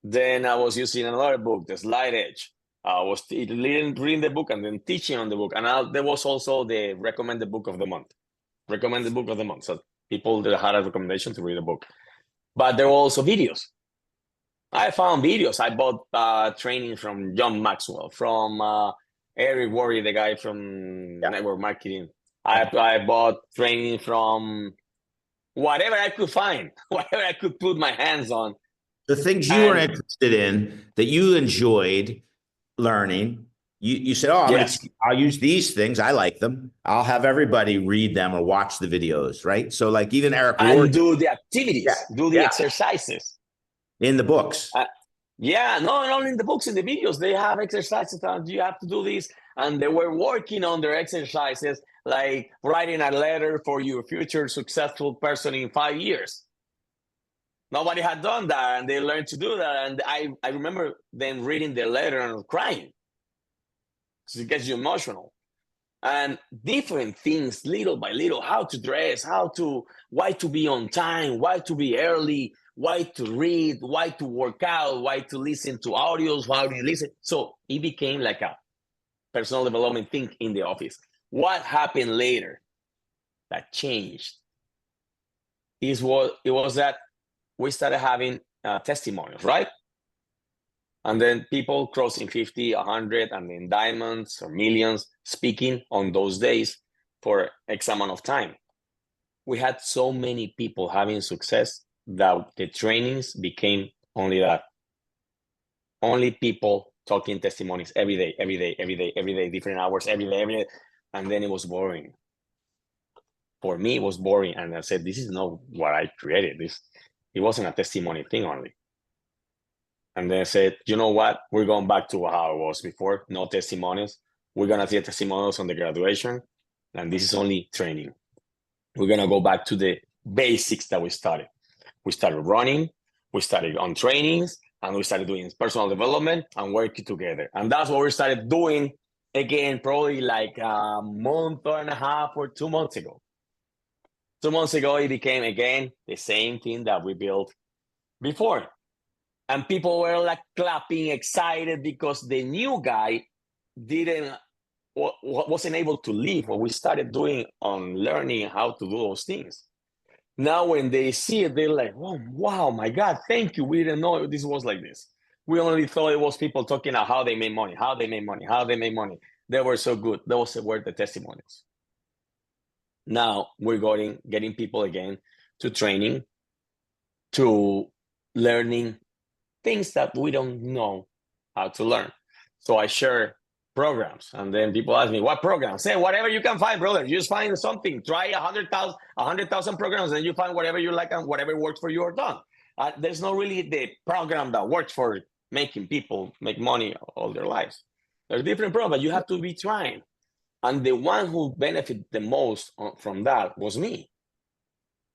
Then I was using another book, The Slight Edge. I was reading the book and then teaching on the book. And there was also the recommended book of the month. So people that had a recommendation to read a book. But there were also videos. I found videos. I bought training from John Maxwell, from Eric Worre, the guy from network marketing. I bought training from whatever I could find, whatever I could put my hands on. The things you were interested in that you enjoyed learning, you said, I'll use these things. I like them. I'll have everybody read them or watch the videos, right? So like even Eric Worre. And do the activities, do the exercises. In the books. Not only in the books, in the videos, they have exercises and you have to do this. And they were working on their exercises, like writing a letter for your future successful person in 5 years. Nobody had done that, and they learned to do that. And I remember them reading the letter and crying. So it gets you emotional. And different things, little by little, how to dress, why to be on time, why to be early, why to read, why to work out, why to listen to audios, how do you listen? So it became like a personal development thing in the office. What happened later that changed it was that we started having testimonials, right? And then people crossing 50, 100, and then diamonds or millions speaking on those days for X amount of time. We had so many people having success that the trainings became only that. Only people talking testimonies every day, different hours, every day. And then it was boring. For me, it was boring. And I said, this is not what I created. It wasn't a testimony thing only. And then I said, you know what? We're going back to how it was before. No testimonials. We're going to see testimonials on the graduation. And this is only training. We're going to go back to the basics that we started. We started running. We started on trainings. And we started doing personal development and working together. And that's what we started doing again, probably like a month and a half or 2 months ago. 2 months ago, it became, again, the same thing that we built before. And people were like clapping, excited, because the new guy wasn't able to leave what we started doing on learning how to do those things. Now, when they see it, they're like, oh, wow, my God, thank you. We didn't know this was like this. We only thought it was people talking about how they made money, how they made money, how they made money. They were so good. Those were the testimonials. Now we're getting people again to training, to learning things that we don't know how to learn. So I share programs, and then people ask me, what programs? Say whatever you can find, brother. You just find something. Try 100,000 programs, and you find whatever you like and whatever works for you or done. There's not really the program that works for making people make money all their lives. There's different programs, but you have to be trying. And the one who benefited the most from that was me,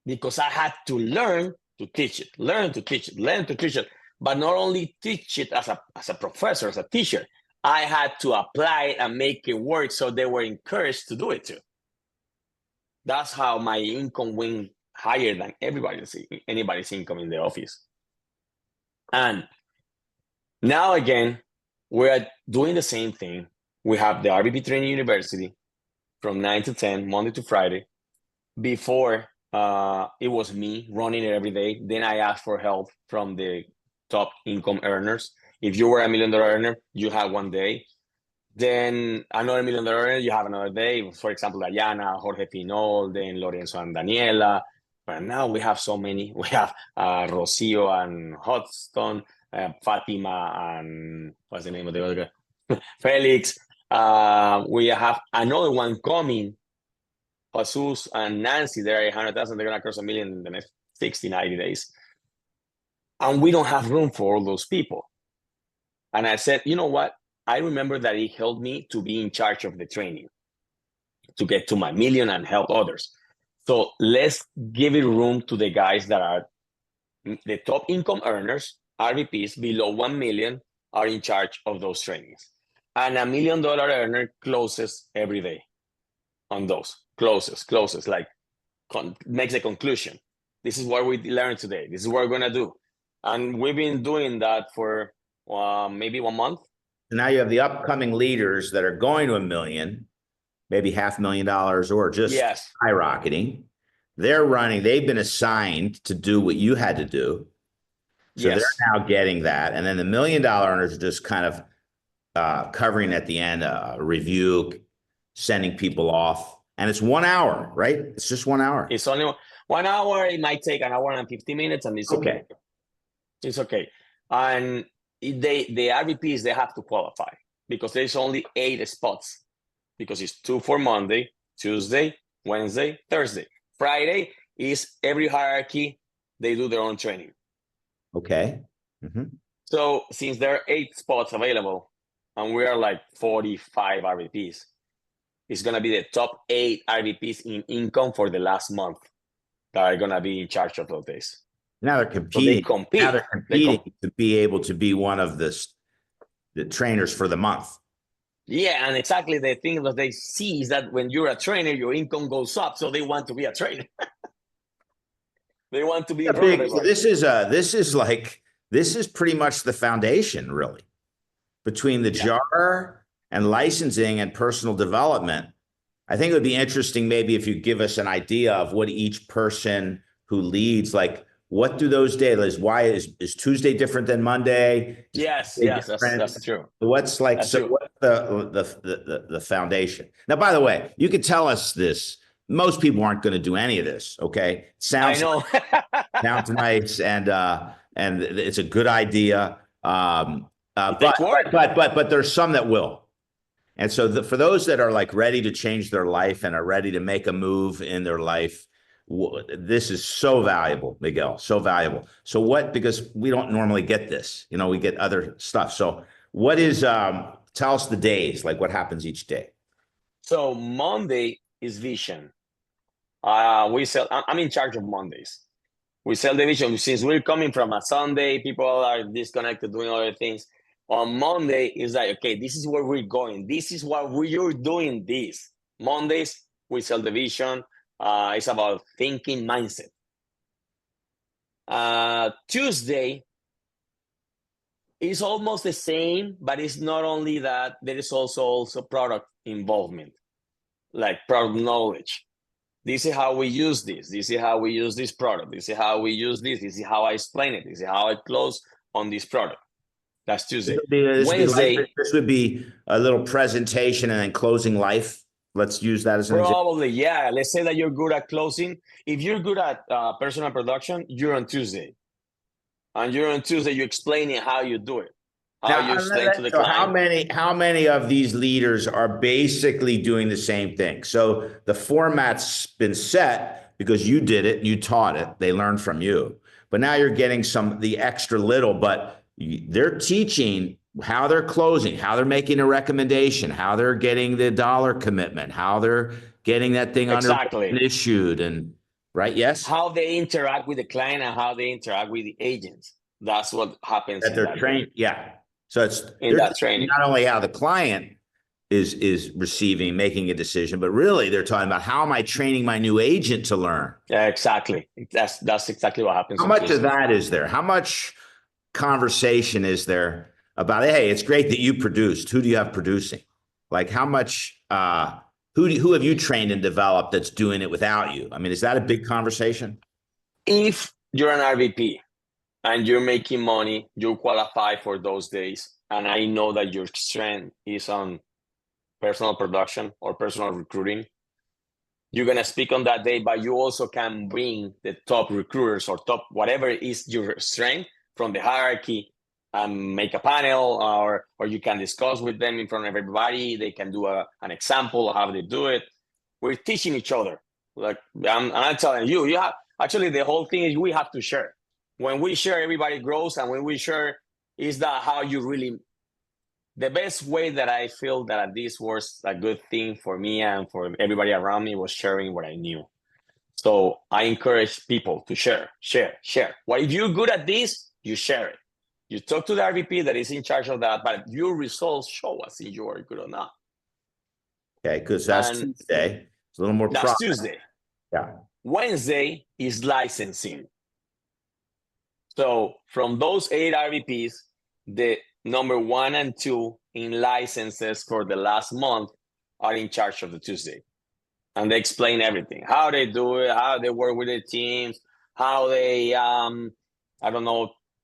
because I had to learn to teach it, learn to teach it, but not only teach it as a professor, as a teacher. I had to apply it and make it work, so they were encouraged to do it too. That's how my income went higher than anybody's income in the office. And now again, we're doing the same thing. We have the RVP Training University from 9 to 10, Monday to Friday. Before, it was me running it every day. Then I asked for help from the top income earners. If you were $1 million earner, you have one day. Then another $1 million earner, you have another day. For example, Diana, Jorge Pinol, then Lorenzo and Daniela. But now we have so many. We have Rocio and Hudson, Fatima and what's the name of the other guy? Felix. We have another one coming. Jesus and Nancy, they're 100,000. They're going to cross 1 million in the next 60, 90 days. And we don't have room for all those people. And I said, you know what? I remember that it helped me to be in charge of the training, to get to my million and help others. So let's give it room to the guys that are the top income earners, RVPs below 1 million, are in charge of those trainings. And $1 million earner closes every day on those. Closes, like makes a conclusion. This is what we learned today. This is what we're going to do. And we've been doing that for maybe 1 month. Now you have the upcoming leaders that are going to 1 million, maybe $500,000 or just skyrocketing. They've been assigned to do what you had to do. So they're now getting that. And then the $1 million earners are just kind of covering at the end, review, sending people off. And it's 1 hour, right? It's just 1 hour. It's only 1 hour. It might take an hour and 50 minutes, and it's okay. It's okay. And the RVPs, they have to qualify because there's only 8 spots, because it's 2 for Monday, Tuesday, Wednesday, Thursday. Friday is every hierarchy. They do their own training. Okay. So since there are 8 spots available and we are like 45 RVPs, it's going to be the top 8 RVPs in income for the last month that are going to be in charge of those days. Now they're competing. So they Now they're competing to be able to be one of the trainers for the month. Yeah, and exactly the thing that they see is that when you're a trainer, your income goes up, so they want to be a trainer. They want to be a big. So this is pretty much the foundation, really, between the JAR and licensing and personal development. I think it would be interesting maybe if you give us an idea of what each person who leads, like, what do those days? Why is Tuesday different than Monday? Yes, that's true. What's like? What's the foundation? Now, by the way, you could tell us this, most people aren't going to do any of this. Okay. I Sounds know. sounds nice, and it's a good idea. It takes work. But there's some that will. And so for those that are like ready to change their life and are ready to make a move in their life, this is so valuable, Miguel, so valuable. So because we don't normally get this, we get other stuff. So what is, tell us the days, like what happens each day. So Monday is vision. I'm in charge of Mondays. We sell the vision. Since we're coming from a Sunday, people are disconnected doing other things. On Monday is like, okay, this is where we're going. This is what you're doing this. Mondays, we sell the vision. It's about thinking mindset. Tuesday is almost the same, but it's not only that, there is also product involvement, like product knowledge. This is how we use this. This is how we use this product. This is how we use this. This is how I explain it. This is how I close on this product. That's Tuesday. Wednesday. This would be a little presentation and then closing life. Let's use that as an example. Probably, yeah. Let's say that you're good at closing. If you're good at personal production, you're on Tuesday. And you're on Tuesday, you're explaining how you do it. How you explain to the client. How many of these leaders are basically doing the same thing? So the format's been set because you did it, you taught it, they learned from you. But now you're getting the extra little, but they're teaching how they're closing, how they're making a recommendation, how they're getting the dollar commitment, how they're getting that thing issued, and right? Yes. How they interact with the client and how they interact with the agents. That's what happens. That they're trained. Yeah. So it's in that training. Not only how the client is receiving, making a decision, but really they're talking about how am I training my new agent to learn? Yeah, exactly. That's exactly what happens. How much of that is there? How much conversation is there about, hey, it's great that you produced. Who do you have producing? Like how much, who have you trained and developed that's doing it without you? I mean, is that a big conversation? If you're an RVP and you're making money, you qualify for those days. And I know that your strength is on personal production or personal recruiting. You're going to speak on that day, but you also can bring the top recruiters or top whatever is your strength from the hierarchy and make a panel, or you can discuss with them in front of everybody. They can do an example of how they do it. We're teaching each other. Like I'm telling you have actually the whole thing is we have to share. When we share, everybody grows, and when we share, is that how you really. The best way that I feel that this was a good thing for me and for everybody around me was sharing what I knew. So I encourage people to share. Well, if you're good at this, you share it. You talk to the RVP that is in charge of that, but your results show us if you are good or not. Okay, because that's Tuesday. It's a little more. That's Tuesday. Yeah. Wednesday is licensing. So from those 8 RVPs, the number 1 and 2 in licenses for the last month are in charge of the Tuesday. And they explain everything, how they do it, how they work with their teams, how they,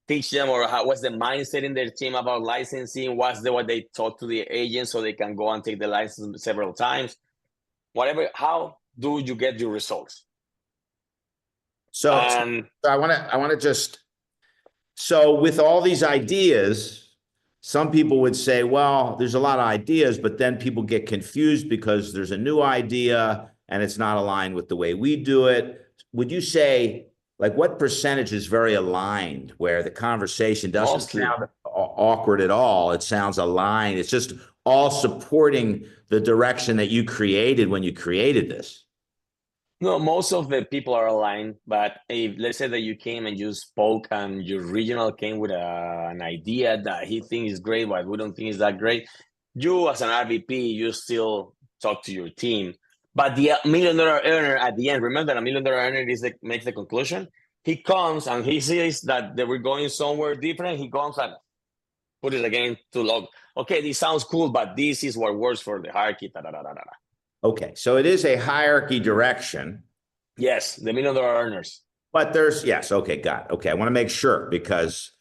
teach them, or what's the mindset in their team about licensing, what they talk to the agent so they can go and take the license several times. Whatever, how do you get your results? So I want to just, so with all these ideas, some people would say, well, there's a lot of ideas, but then people get confused because there's a new idea and it's not aligned with the way we do it. Would you say, like, what percentage is very aligned where the conversation doesn't sound awkward at all? It sounds aligned. It's just all supporting the direction that you created when you created this. No, most of the people are aligned, but if let's say that you came and you spoke and your regional came with an idea that he thinks is great, but we don't think is that great, you as an RVP, you still talk to your team. But the $1 million earner at the end, remember that $1 million earner makes the conclusion. He comes and he sees that they were going somewhere different. He comes and put it again to log. Okay, this sounds cool, but this is what works for the hierarchy. Okay, so it is a hierarchy direction. Yes, the $1 million earners. But there's, yes, okay, got it. Okay, I want to make sure because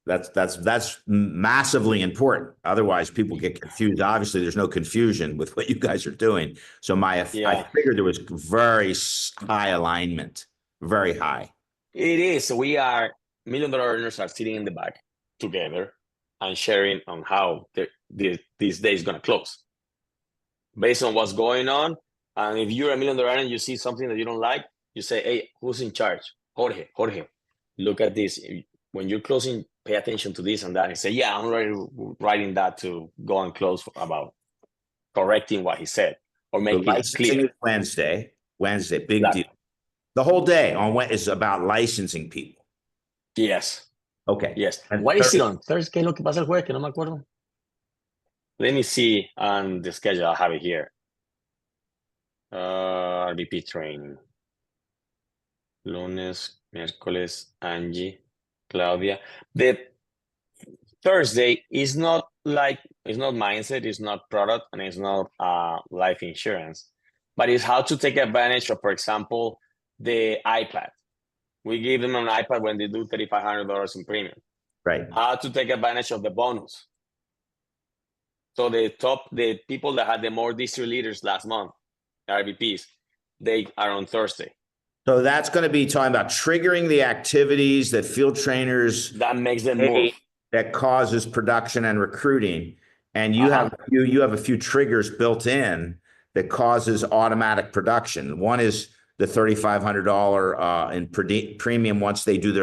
That's massively important. Otherwise, people get confused. Obviously, there's no confusion with what you guys are doing. So I figured there was very high alignment, very high. It is. We are $1 million earners are sitting in the back together and sharing on how this day is going to close based on what's going on. And if you're a $1 million earner and you see something that you don't like, you say, hey, who's in charge? Jorge, look at this. When you're closing, pay attention to this and that. And say, yeah, I'm already writing that to go and close about correcting what he said or making it clear. Wednesday, big deal. The whole day is about licensing people. Yes. Okay. Yes. And what is it on Thursday? Lo que pasa el jueves, que no me acuerdo. Let me see on the schedule. I have it here. RVP training. Lunes, miércoles, Angie, Claudia. The Thursday is not mindset, it's not product, and it's not life insurance, but it's how to take advantage of, for example, the iPad. We give them an iPad when they do $3,500 in premium. Right. How to take advantage of the bonus. So the people that had the more district leaders last month, RVPs, they are on Thursday. So that's going to be talking about triggering the activities that field trainers that makes them move, that causes production and recruiting. And you have a few triggers built in that causes automatic production. One is the $3,500 in premium once they do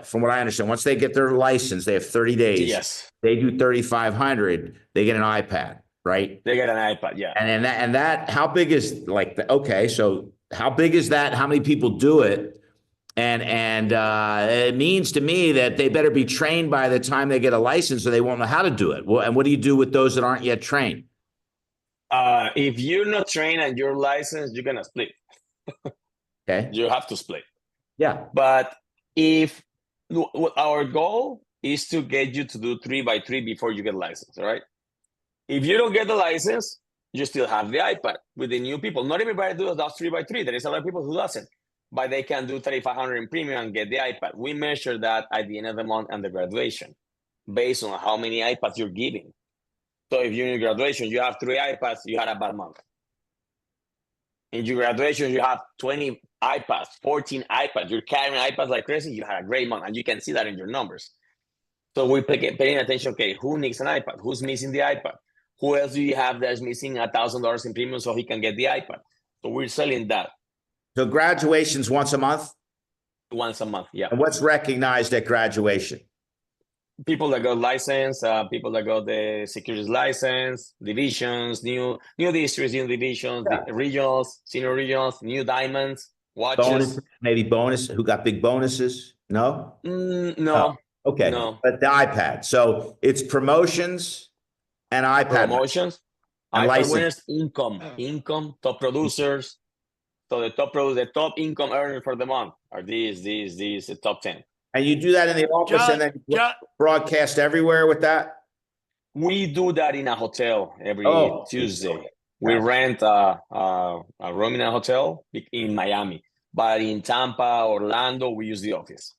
from what I understand, once they get their license, they have 30 days. Yes. They do 3,500, they get an iPad, right? They get an iPad, yeah. And that how big is so how big is that? How many people do it? And it means to me that they better be trained by the time they get a license, or they won't know how to do it. Well, and what do you do with those that aren't yet trained? If you're not trained and you're licensed, you're gonna split. Okay. You have to split. Yeah. But if our goal is to get you to do 3x3 before you get licensed, all right? If you don't get the license, you still have the iPad with the new people. Not everybody does 3x3. There is a lot of people who doesn't, but they can do 3,500 in premium and get the iPad. We measure that at the end of the month and the graduation based on how many iPads you're giving. So if you're in graduation, you have 3 iPads, you had a bad month. In your graduation, you have 20 iPads, 14 iPads. You're carrying iPads like crazy, you had a great month, and you can see that in your numbers. So we're paying attention, okay, who needs an iPad? Who's missing the iPad? Who else do you have that's missing $1,000 in premium so he can get the iPad? So we're selling that. So graduation's once a month? Once a month, yeah. And what's recognized at graduation? People that got license, people that got the securities license, divisions, new districts, new divisions, regionals, senior regionals, new diamonds, watches. Maybe bonus. Who got big bonuses? No? No. Oh, okay. No. But the iPad. So it's promotions and iPad. Promotions, and iPad winners, income, top producers. So the top income earners for the month are these, the top 10. And you do that in the office and then broadcast everywhere with that? We do that in a hotel every Tuesday. We rent a room in a hotel in Miami, but in Tampa, Orlando, we use the office.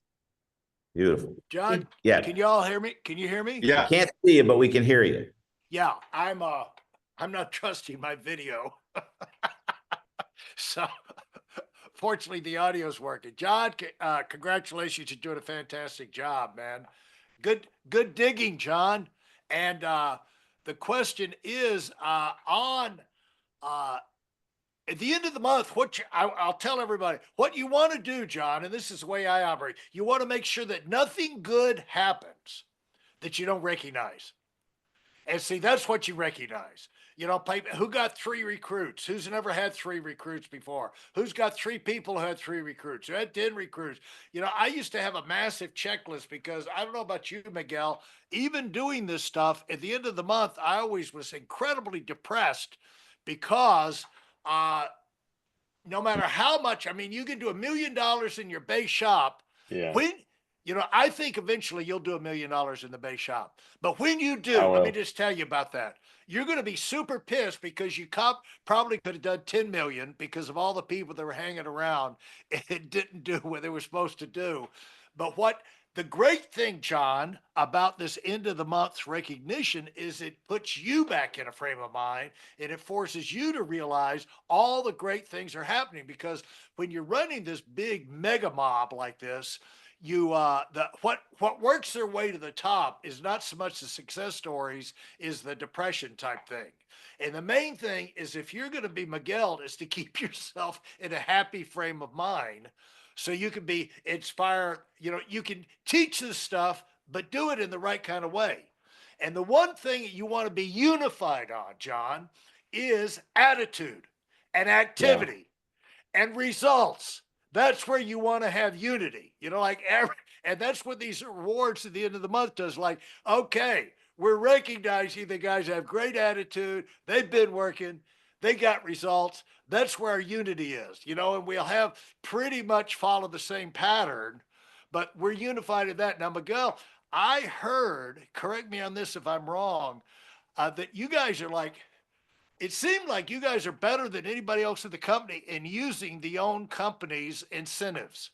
Beautiful. John, yeah. Can you all hear me? Can you hear me? Yeah. I can't see you, but we can hear you. Yeah, I'm not trusting my video. So fortunately the audio's working. John, congratulations. You're doing a fantastic job, man. Good digging, John. And the question is on at the end of the month, I'll tell everybody what you want to do, John, and this is the way I operate. You want to make sure that nothing good happens that you don't recognize. And see, that's what you recognize. You know, who got 3 recruits? Who's never had 3 recruits before? Who's got 3 people who had 3 recruits? Who had 10 recruits? You know, I used to have a massive checklist because I don't know about you, Miguel, even doing this stuff at the end of the month, I always was incredibly depressed because no matter how much, I mean, you can do $1 million in your base shop. Yeah. You know, I think eventually you'll do $1 million in the base shop. But when you do, let me just tell you about that. You're going to be super pissed because you probably could have done 10 million because of all the people that were hanging around and didn't do what they were supposed to do. But what The great thing, John, about this end of the month's recognition is it puts you back in a frame of mind, and it forces you to realize all the great things are happening, because when you're running this big mega mob like this, what works their way to the top is not so much the success stories, is the depression type thing. And the main thing is, if you're going to be Miguel, is to keep yourself in a happy frame of mind, so you can be inspired. You can teach this stuff, but do it in the right kind of way. And the one thing that you want to be unified on, John, is attitude and activity and results. That's where you want to have unity, and that's what these awards at the end of the month does. Like, okay, we're recognizing the guys have great attitude. They've been working. They got results. That's where our unity is, and we'll have pretty much follow the same pattern, but we're unified in that. Now, Miguel, I heard, correct me on this if I'm wrong, that you guys are like, it seemed like you guys are better than anybody else in the company in using the own company's incentives.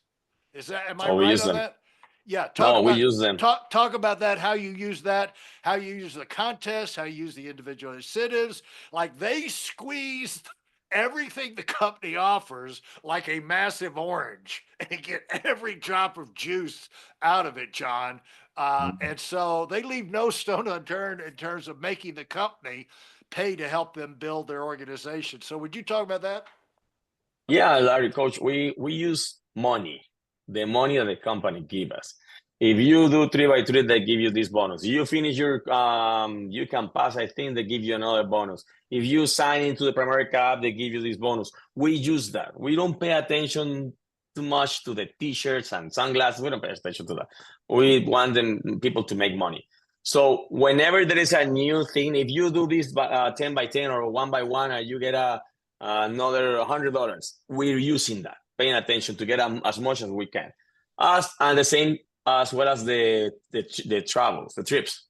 Am I right on that? Yeah. We use them. Talk about that, how you use that, how you use the contest, how you use the individual incentives. Like, they squeeze everything the company offers like a massive orange and get every drop of juice out of it, John. And so they leave no stone unturned in terms of making the company pay to help them build their organization. So would you talk about that? Yeah, Larry, Coach, we use money, the money that the company give us. If you do 3x3, they give you this bonus. You finish your, you can pass, I think they give you another bonus. If you sign into the Primerica app, they give you this bonus. We use that. We don't pay attention too much to the t-shirts and sunglasses. We don't pay attention to that. We want people to make money. So whenever there is a new thing, if you do this 10 by 10 or 1 by 1, and you get another $100, we're using that, paying attention to get as much as we can. And the same as well as the travels, the trips.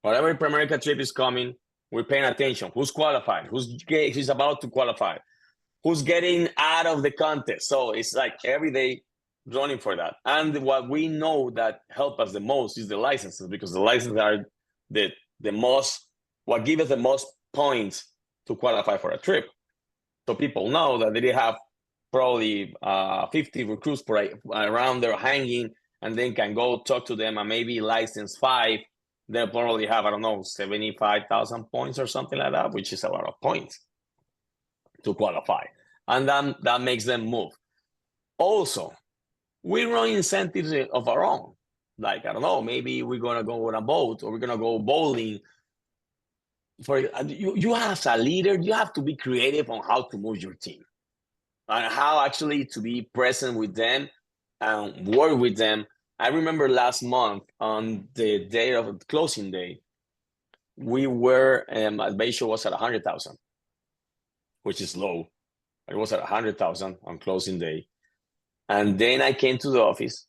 Whatever Primerica trip is coming, we're paying attention. Who's qualified? Who's about to qualify? Who's getting out of the contest? So it's like every day running for that. And what we know that help us the most is the licenses, because the licenses are the most, what give us the most points to qualify for a trip. So people know that they have probably 50 recruits around there hanging, and then can go talk to them and maybe license 5. They'll probably have, 75,000 points or something like that, which is a lot of points to qualify. And that makes them move. Also, we run incentives of our own. Like, maybe we're going to go on a boat, or we're going to go bowling. For you as a leader, you have to be creative on how to move your team and how actually to be present with them and work with them. I remember last month on the day of closing day, we were, BHC was at 100,000, which is low. It was at 100,000 on closing day. And then I came to the office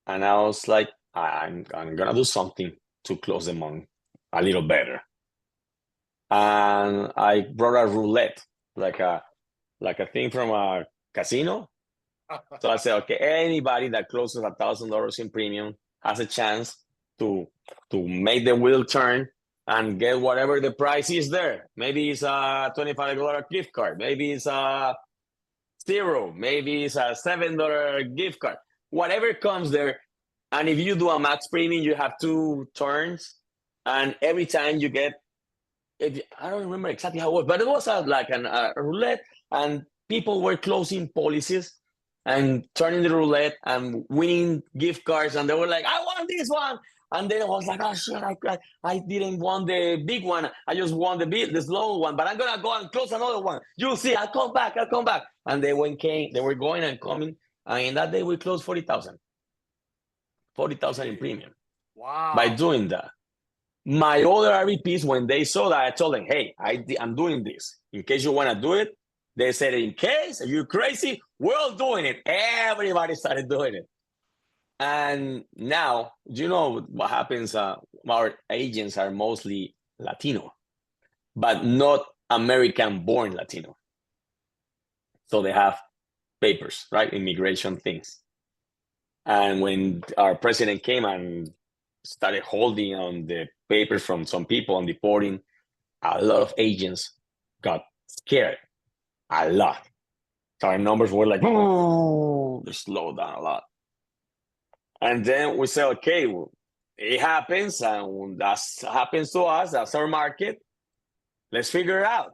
and I was like, I'm going to do something to close the month a little better. And I brought a roulette, like a thing from a casino. So I said, okay, anybody that closes $1,000 in premium has a chance to make the wheel turn and get whatever the price is there. Maybe it's a $25 gift card. Maybe it's a $0. Maybe it's a $7 gift card. Whatever comes there. And if you do a max premium, you have 2 turns. And every time you get, I don't remember exactly how it was, but it was like a roulette, and people were closing policies and turning the roulette and winning gift cards. And they were like, I want this one. And then I was like, oh shit, I didn't want the big one. I just want the slow one, but I'm going to go and close another one. You'll see, I'll come back. And they were going and coming. And in that day, we closed 40,000 in premium. Wow. By doing that. My other RVPs, when they saw that, I told them, hey, I'm doing this. In case you want to do it, they said, in case, are you crazy? We're all doing it. Everybody started doing it. And now, do you know what happens? Our agents are mostly Latino, but not American-born Latino. So they have papers, right? Immigration things. And when our president came and started holding on the paper from some people and deporting, a lot of agents got scared, a lot. So our numbers were like, oh, they slowed down a lot. And then we said, okay, well, it happens, and that happens to us. That's our market. Let's figure it out.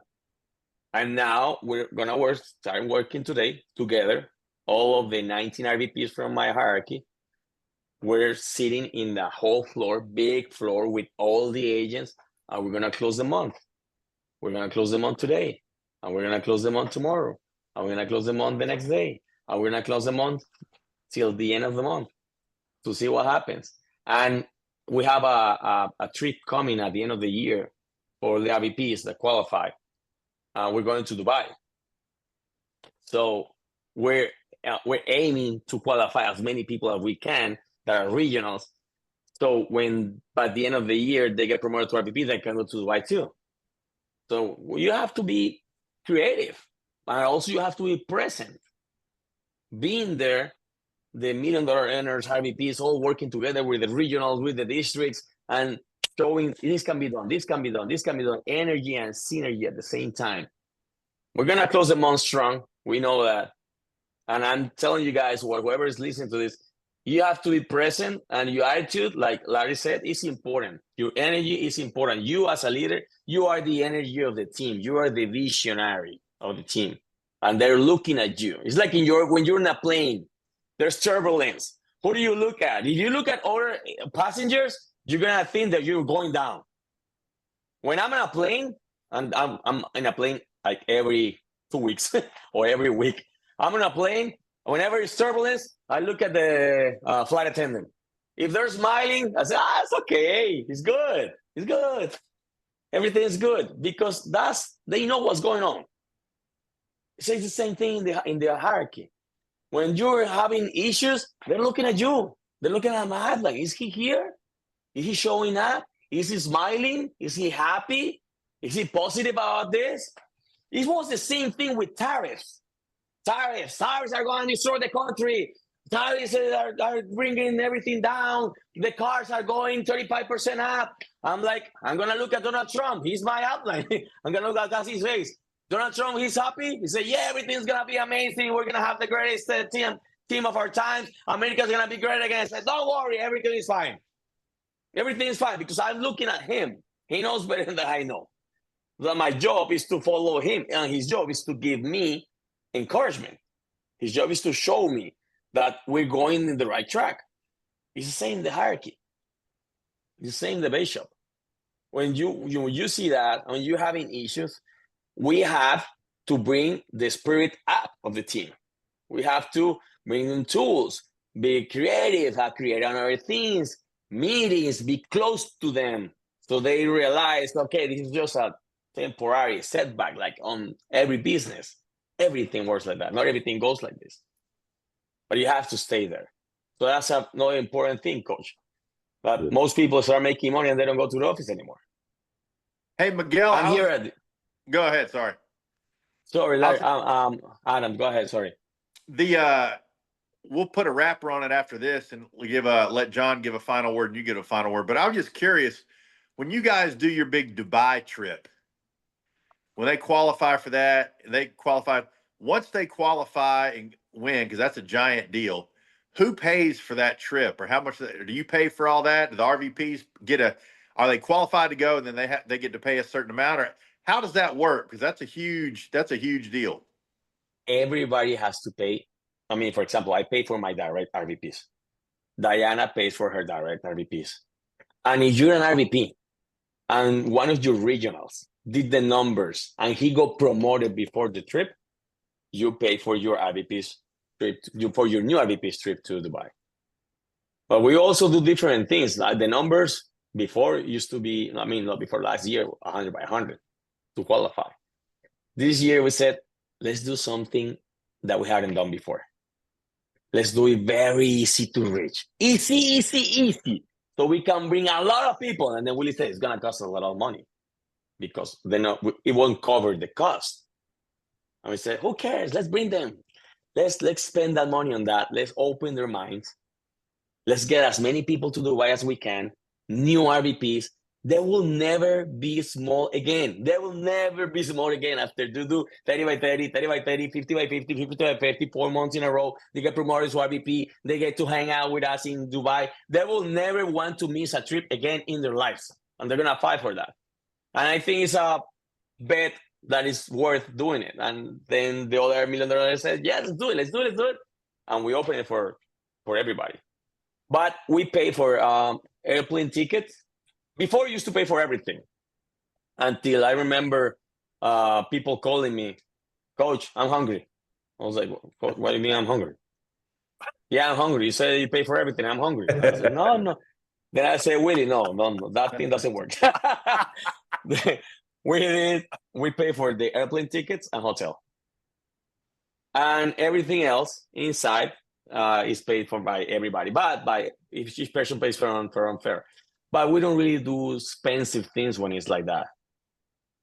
And now we're gonna start working today together. All of the 19 RVPs from my hierarchy. We're sitting in the whole floor, big floor with all the agents, and we're gonna close the month. We're gonna close the month today, and we're gonna close the month tomorrow, and we're gonna close the month the next day, and we're gonna close the month till the end of the month to see what happens. And we have a trip coming at the end of the year for the RVPs that qualify. We're going to Dubai. So we're aiming to qualify as many people as we can that are regionals. So when by the end of the year they get promoted to RVP, they can go to Dubai too. So you have to be creative, and also you have to be present. Being there, the $1 million earners, RVPs, all working together with the regionals, with the districts, and showing this can be done, this can be done, this can be done, energy and synergy at the same time. We're gonna close the month strong. We know that. And I'm telling you guys, whoever is listening to this, you have to be present, and your attitude, like Larry said, is important. Your energy is important. You as a leader, you are the energy of the team. You are the visionary of the team, and they're looking at you. It's like when you're in a plane, there's turbulence. Who do you look at? If you look at other passengers, you're gonna think that you're going down. When I'm in a plane, and I'm in a plane like every 2 weeks or every week, I'm in a plane. Whenever it's turbulence, I look at the flight attendant. If they're smiling, I say, it's okay. It's good. It's good. Everything is good, because they know what's going on. So it's the same thing in the hierarchy. When you're having issues, they're looking at you. They're looking at Matt like, is he here? Is he showing up? Is he smiling? Is he happy? Is he positive about this? It was the same thing with tariffs. Tariffs are going to destroy the country. Tariffs are bringing everything down. The cars are going 35% up. I'm like, I'm going to look at Donald Trump. He's my outline. I'm going to look at his face. Donald Trump, he's happy. He said, yeah, everything's going to be amazing. We're going to have the greatest team of our times. America's going to be great again. I said, don't worry, everything is fine. Everything is fine, because I'm looking at him. He knows better than I know. So my job is to follow him, and his job is to give me encouragement. His job is to show me that we're going in the right track. It's the same in the hierarchy. It's the same in the base shop. When you see that, when you're having issues, we have to bring the spirit up of the team. We have to bring in tools, be creative, create other things, meetings, be close to them, so they realize, okay, this is just a temporary setback. Like on every business, everything works like that. Not everything goes like this, but you have to stay there. So that's another important thing, Coach. But most people start making money and they don't go to the office anymore. Hey, Miguel, I'm here at. Go ahead. Sorry. Sorry, Larry, Adam. Go ahead. Sorry. We'll put a wrapper on it after this, and we'll let John give a final word, and you give a final word. But I was just curious, when you guys do your big Dubai trip, when they qualify for that, once they qualify and win, because that's a giant deal, who pays for that trip, or how much do you pay for all that? Do the RVPs are they qualified to go, and then they get to pay a certain amount, or how does that work? Because that's a huge deal. Everybody has to pay. I mean, for example, I pay for my direct RVPs. Diana pays for her direct RVPs. And if you're an RVP and one of your regionals did the numbers and he got promoted before the trip, you pay for your RVP's trip, for your new RVP's trip to Dubai. But we also do different things. Like the numbers before used to be, not before, last year, 100 by 100 to qualify. This year we said, let's do something that we hadn't done before. Let's do it very easy to reach. Easy. So we can bring a lot of people, and then Willie said it's going to cost a lot of money because then it won't cover the cost. And we said, who cares? Let's bring them. Let's spend that money on that. Let's open their minds. Let's get as many people to Dubai as we can, new RVPs. They will never be small again. They will never be small again after they do 30 by 30, 30 by 30, 50 by 50, 50 by 50, 4 months in a row. They get promoted to RVP. They get to hang out with us in Dubai. They will never want to miss a trip again in their lives. And they're going to fight for that. And I think it's a bet that is worth doing it. And then the other $1 million said, yeah, let's do it. Let's do it. Let's do it. And we open it for everybody. But we pay for airplane tickets. Before, we used to pay for everything. Until I remember people calling me, Coach, I'm hungry. I was like, what do you mean I'm hungry? Yeah, I'm hungry. You said you pay for everything. I'm hungry. I said, no. Then I said, Willie, no, that thing doesn't work. We pay for the airplane tickets and hotel. And everything else inside is paid for by everybody, but if each person pays for unfair. But we don't really do expensive things when it's like that.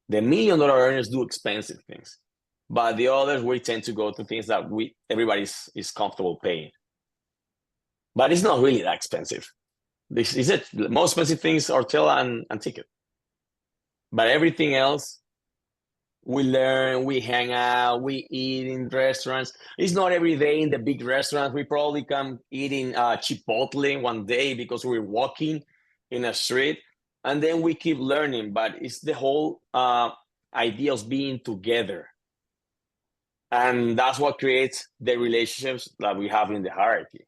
The $1 million earners do expensive things, but the others, we tend to go to things that everybody is comfortable paying. But it's not really that expensive. This is it. The most expensive things are hotel and ticket. But everything else, we learn, we hang out, we eat in restaurants. It's not every day in the big restaurants. We probably come eating Chipotle one day because we're walking in a street, and then we keep learning. But it's the whole idea of being together. And that's what creates the relationships that we have in the hierarchy.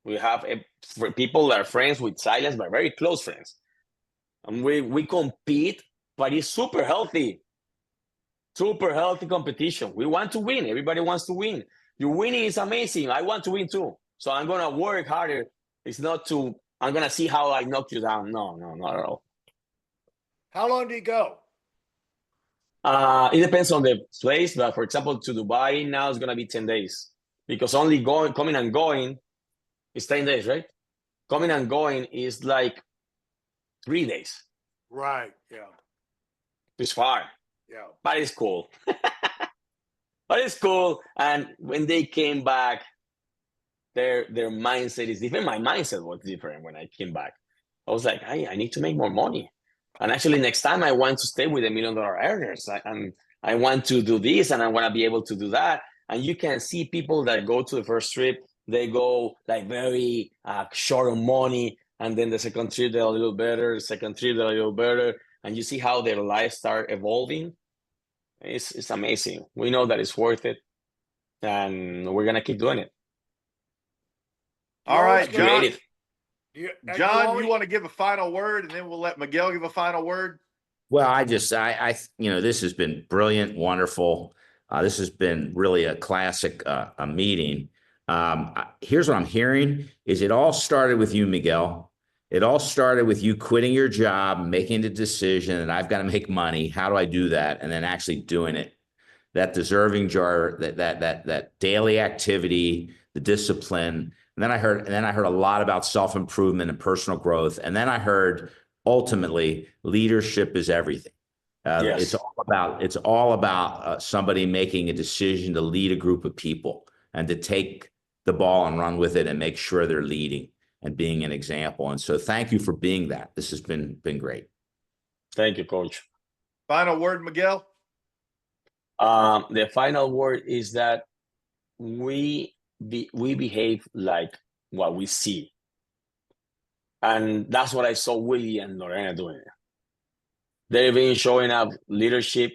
We have people that are friends with silence, but very close friends. And we compete, but it's super healthy competition. We want to win. Everybody wants to win. Your winning is amazing. I want to win too. So I'm going to work harder. It's not I'm going to see how I knock you down. No, not at all. How long do you go? It depends on the place. But for example, to Dubai now it's going to be 10 days. Because only coming and going is 10 days, right? Coming and going is like 3 days. Right, yeah. It's far. Yeah. But it's cool. And when they came back, their mindset is different. My mindset was different when I came back. I was like, hey, I need to make more money. And actually, next time I want to stay with $1 million earners. I want to do this, and I want to be able to do that. And you can see people that go to the first trip, they go like very short on money. And then the second trip, they're a little better. The second trip, they're a little better. And you see how their lives start evolving. It's amazing. We know that it's worth it. And we're going to keep doing it. All right, John. Creative. John, you want to give a final word, and then we'll let Miguel give a final word? Well, I this has been brilliant, wonderful. This has been really a classic a meeting. Here's what I'm hearing is it all started with you, Miguel. It all started with you quitting your job, making the decision that I've got to make money. How do I do that? And then actually doing it. That deserving jar, that daily activity, the discipline. And then I heard a lot about self-improvement and personal growth. And then I heard ultimately leadership is everything. Yes. It's all about somebody making a decision to lead a group of people and to take the ball and run with it and make sure they're leading and being an example. And so thank you for being that. This has been great. Thank you, Coach. Final word, Miguel? The final word is that we behave like what we see. And that's what I saw Willie and Lorena doing. They've been showing up leadership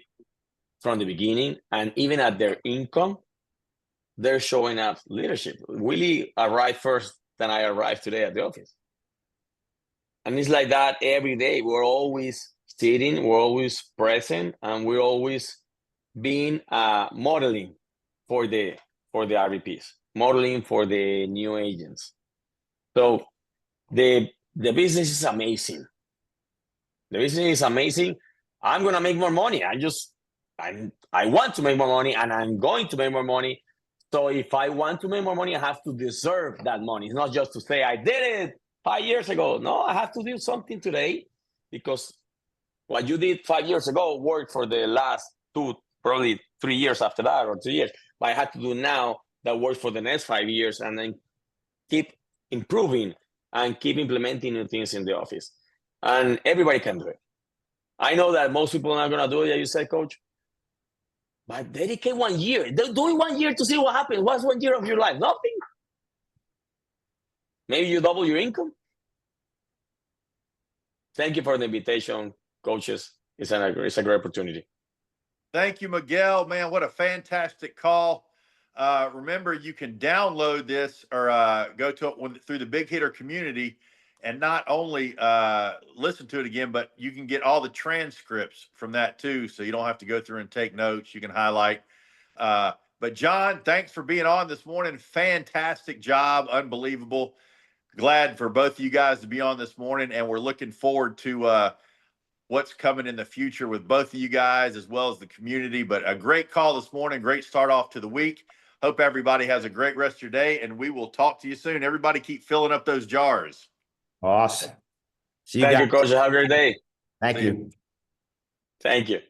from the beginning, and even at their income, they're showing up leadership. Willie arrived first than I arrived today at the office. And it's like that every day. We're always sitting, we're always present, and we're always being modeling for the RVPs, modeling for the new agents. So the business is amazing. The business is amazing. I'm going to make more money. I want to make more money, and I'm going to make more money. So if I want to make more money, I have to deserve that money. It's not just to say I did it 5 years ago. No, I have to do something today, because what you did 5 years ago worked for the last 2, probably 3 years after that, or 2 years. But I have to do now that works for the next 5 years, and then keep improving and keep implementing new things in the office. And everybody can do it. I know that most people are not going to do it, as you said, Coach. But dedicate 1 year. Do it 1 year to see what happens. What's 1 year of your life? Nothing. Maybe you double your income. Thank you for the invitation, coaches. It's a great opportunity. Thank you, Miguel. Man, what a fantastic call. Remember, you can download this or go to it through the Big Hitter community and not only listen to it again, but you can get all the transcripts from that too. So you don't have to go through and take notes. You can highlight. But John, thanks for being on this morning. Fantastic job. Unbelievable. Glad for both of you guys to be on this morning. And we're looking forward to what's coming in the future with both of you guys as well as the community. But a great call this morning. Great start off to the week. Hope everybody has a great rest of your day, and we will talk to you soon. Everybody keep filling up those jars. Awesome. See you Thank guys. you, Coach. Have a great day. Thank you. Thank you.